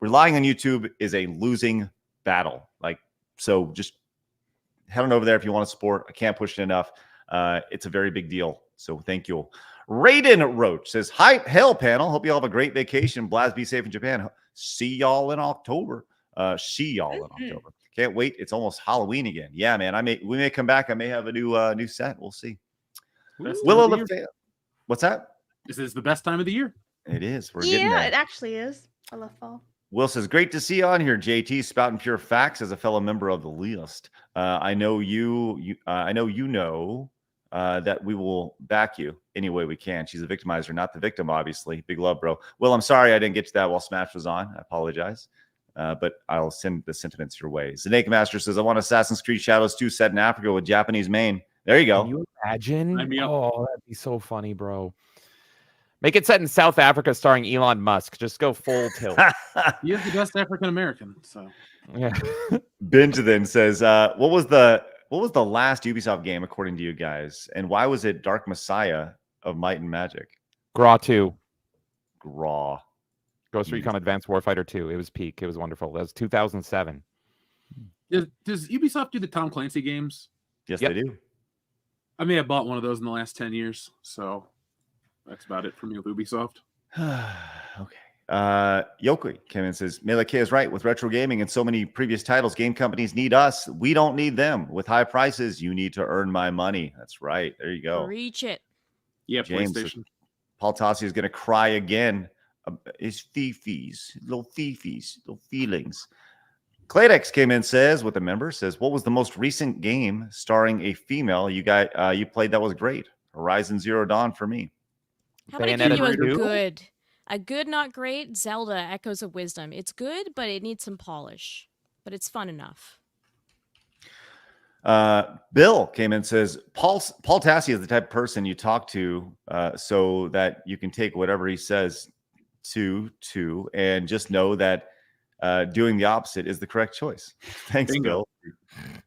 relying on YouTube is a losing battle. So just head on over there if you want to support. I can't push it enough. It's a very big deal. So thank you. Raiden Roach says, hi, hail panel. Hope you all have a great vacation. Blast, be safe in Japan. See y'all in October. Can't wait. It's almost Halloween again. Yeah, man. We may come back. I may have a new set. We'll see. Willow the fan. What's that? This is the best time of the year. It is. We're getting Yeah, there. it actually is. I love fall. Will says, great to see you on here, JT, spouting pure facts as a fellow member of the list. I know that we will back you any way we can. She's a victimizer, not the victim, obviously. Big love, bro. Will, I'm sorry I didn't get to that while Smash was on. I apologize. But I'll send the sentiments your way. Snake Master says, I want Assassin's Creed Shadows 2 set in Africa with Japanese main. There you go. Can you imagine? Oh, that'd be so funny, bro. Make it set in South Africa starring Elon Musk. Just go full tilt. He is the best African American. So yeah. Binge then says, what was the last Ubisoft game according to you guys? And why was it Dark Messiah of Might and Magic? Graw 2. Graw. Ghost Recon Advanced Warfighter 2. It was peak. It was wonderful. That was 2007. Does Ubisoft do the Tom Clancy games? Yes, they do. I may have bought one of those in the last 10 years. So that's about it for me with Ubisoft. Okay. Yoki came in and says, Melike is right. With retro gaming and so many previous titles, game companies need us. We don't need them. With high prices, you need to earn my money. That's right. There you go. Reach it. Yeah, James, PlayStation. Paul Tassi is going to cry again. His fifis, little feelings. Claydex came in and says, with a member, says, what was the most recent game starring a female you played that was great? Horizon Zero Dawn for me. How about I give you a good, not great, Zelda Echoes of Wisdom. It's good, but it needs some polish. But it's fun enough. Bill came in and says, Paul Tassi is the type of person you talk to so that you can take whatever he says to and just know that doing the opposite is the correct choice. Thanks, Bingo. Bill.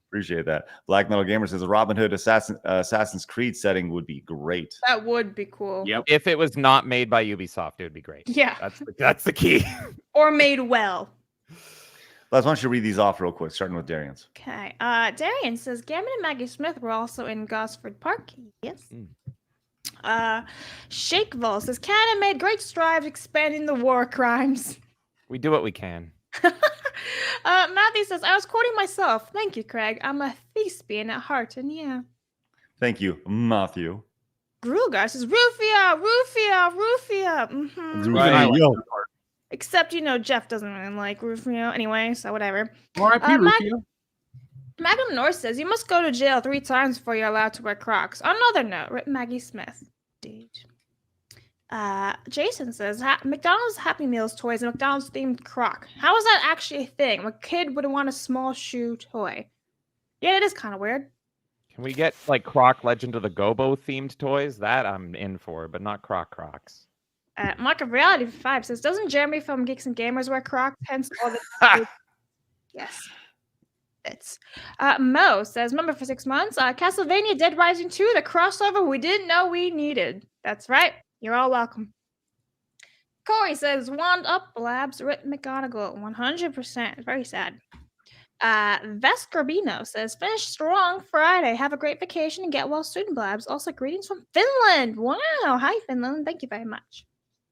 Appreciate that. Black Metal Gamer says a Robin Hood Assassin's Creed setting would be great. That would be cool. Yep. If it was not made by Ubisoft, it would be great. Yeah. That's the key. Or made well. Les, why don't you read these off real quick, starting with Darian's. Okay. Darian says Gambit and Maggie Smith were also in Gosford Park. Yes. Shakeville says Canada made great strides expanding the war crimes. We do what we can. Matthew says, I was quoting myself. Thank you, Craig. I'm a thespian at heart, and yeah. Thank you, Matthew. Grugar says, Rufia. Mm-hmm. Right. Except, Jeff doesn't really like Rufio anyway, so whatever. R.I.P. Rufio. Magnum North says, you must go to jail 3 times before you're allowed to wear Crocs. On another note, Maggie Smith. Dude. Jason says, McDonald's Happy Meals toys and McDonald's themed Croc. How is that actually a thing? A kid would want a small shoe toy. Yeah, it is kind of weird. Can we get like Croc Legend of the Gobo themed toys? That I'm in for, but not Crocs. Mark of Reality 5 says, doesn't Jeremy from Geeks and Gamers wear Crocs? Hence all the yes. It's Mo says, member for 6 months. Castlevania Dead Rising 2, the crossover we didn't know we needed. That's right. You're all welcome. Corey says, wand up, Blabs, Rip McGonagall, 100%. Very sad. Vescarbino says, finish strong Friday. Have a great vacation and get well soon, Blabs. Also, greetings from Finland. Wow. Hi, Finland. Thank you very much.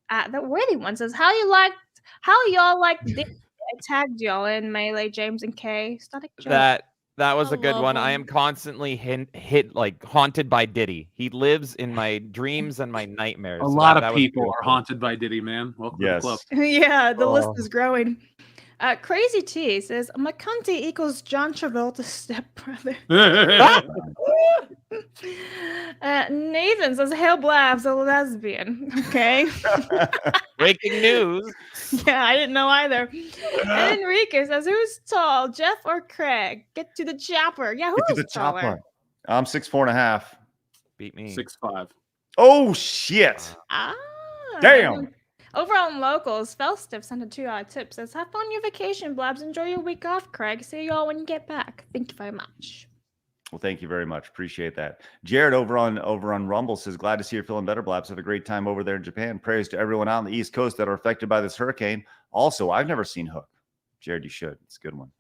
The worthy one says, how y'all like I tagged y'all in Melee, James and Kay. Static joke. That was a good one. I am constantly haunted by Diddy. He lives in my dreams and my nightmares. A lot of people are haunted by Diddy, man. Welcome to the club. Yeah, the list is growing. Crazy T says, McCunty equals John Travolta's stepbrother. Nathan says, hail Blabs, a lesbian. Okay. Breaking news. Yeah, I didn't know either. And Enrique says, who's tall, Jeff or Craig? Get to the chopper. Yeah, who's taller? I'm 6'4.5". Beat me. 6'5". Oh, shit. Damn. Over on Locals, Felstiff sent a $2 tip. Says, have fun on your vacation, Blabs. Enjoy your week off, Craig. See y'all when you get back. Thank you very much. Well, thank you very much. Appreciate that. Jared over on Rumble says, glad to see you're feeling better, Blabs. Have a great time over there in Japan. Prayers to everyone out on the East Coast that are affected by this hurricane. Also, I've never seen Hook. Jared, you should. It's a good one.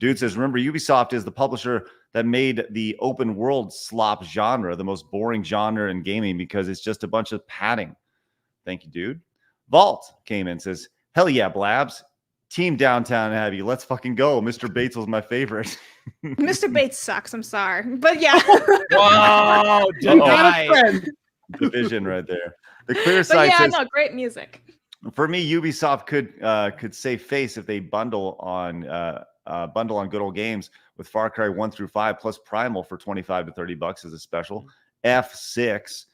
Dude says, remember, Ubisoft is the publisher that made the open world slop genre the most boring genre in gaming because it's just a bunch of padding. Thank you, dude. Vault came in and says, hell yeah, Blabs. Team Downtown Abbey. Let's fucking go. Mr. Bates was my favorite. Mr. Bates sucks. I'm sorry. But yeah. Whoa. Division right there. The clear side says, great music. For me, Ubisoft could save face if they bundle on good old games with Far Cry 1 through 5 plus Primal for $25 to $30 as a special. F6.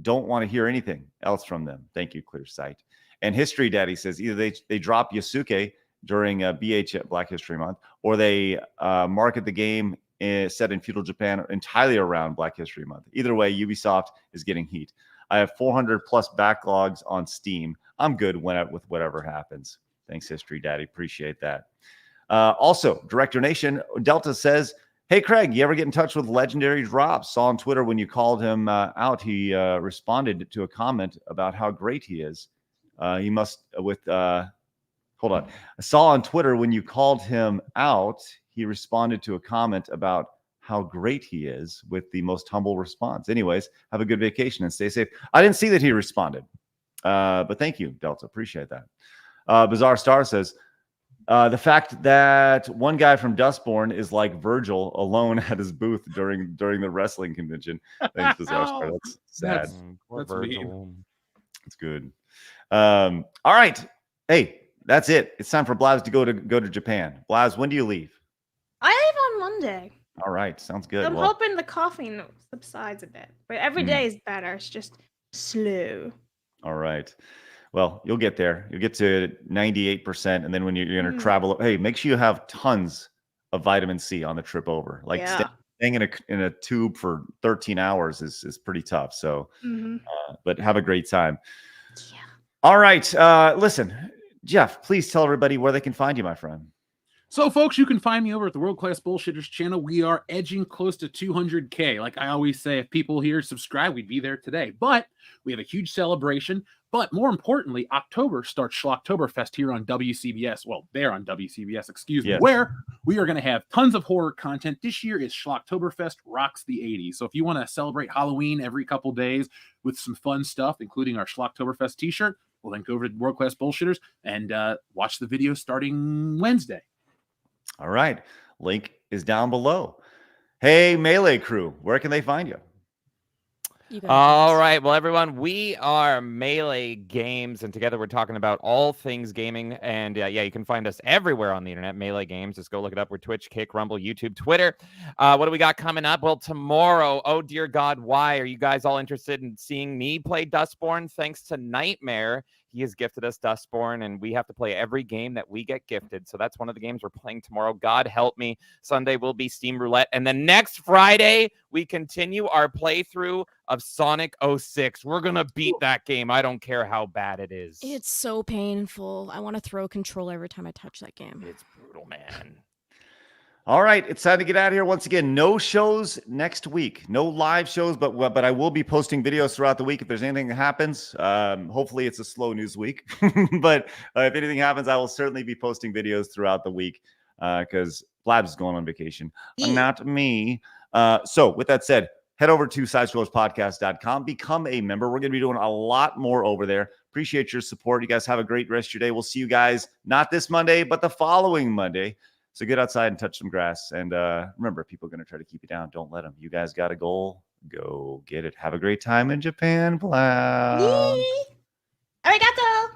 Don't want to hear anything else from them. Thank you, Clear Sight. And History Daddy says either they drop Yasuke during BH Black History Month, or they market the game set in feudal Japan entirely around Black History Month. Either way, Ubisoft is getting heat. I have 400 plus backlogs on Steam. I'm good with whatever happens. Thanks, History Daddy. Appreciate that. Also, Director Nation Delta says, hey, Craig, you ever get in touch with Legendary Drops? Saw on Twitter when you called him out, he responded to a comment about how great he is. He must hold on. I saw on Twitter when you called him out, he responded to a comment about how great he is with the most humble response. Anyways, have a good vacation and stay safe. I didn't see that he responded, but thank you, Delta. Appreciate that. Bizarre Star says, the fact that one guy from Dustborn is like Virgil alone at his booth during the wrestling convention. Thanks, Bizarre Star. That's sad. That's Virgil. It's good. All right. Hey, that's it. It's time for Blabs to go to Japan. Blabs, when do you leave? I leave on Monday. All right, sounds good. I'm hoping the coughing subsides a bit, but every day is better. It's just slow. All right. Well, you'll get there. You'll get to 98%, and then when you're going to travel, hey, make sure you have tons of vitamin C on the trip over. Like staying in a tube for 13 hours is pretty tough. So, but have a great time. Yeah. All right. Listen, Jeff, please tell everybody where they can find you, my friend. So, folks, you can find me over at the World Class Bullshitters channel. We are edging close to 200K. Like I always say, if people here subscribe, we'd be there today. But we have a huge celebration. But more importantly, October starts Schlocktoberfest here on WCBS. Well, there on WCBS, excuse me, where we are going to have tons of horror content. This year is Schlocktoberfest Rocks the 80s. So if you want to celebrate Halloween every couple days with some fun stuff, including our Schlocktoberfest t-shirt, well, then go over to World Class Bullshitters and watch the video starting Wednesday. All right. Link is down below. Hey, Melee crew, where can they find you? All right. Well, everyone, we are Melee Games, and together we're talking about all things gaming. And yeah, you can find us everywhere on the internet, Melee Games. Just go look it up. We're Twitch, Kick, Rumble, YouTube, Twitter. What do we got coming up? Well, tomorrow, oh dear God, why are you guys all interested in seeing me play Dustborn? Thanks to Nightmare. He has gifted us Dustborn, and we have to play every game that we get gifted. So that's one of the games we're playing tomorrow. God help me. Sunday will be Steam Roulette. And then next Friday, we continue our playthrough of Sonic 06. We're going to beat that game. I don't care how bad it is. It's so painful. I want to throw a controller every time I touch that game. It's brutal, man. All right, it's time to get out of here. Once again, no shows next week. No live shows, but I will be posting videos throughout the week if there's anything that happens. Hopefully it's a slow news week. But if anything happens, I will certainly be posting videos throughout the week because Blabs is going on vacation. Not me. So with that said, head over to sidescrollerspodcast.com. Become a member. We're going to be doing a lot more over there. Appreciate your support. You guys have a great rest of your day. We'll see you guys not this Monday, but the following Monday. So get outside and touch some grass. And remember, people are going to try to keep you down. Don't let them. You guys got a goal. Go get it. Have a great time in Japan. Blah. Arigato.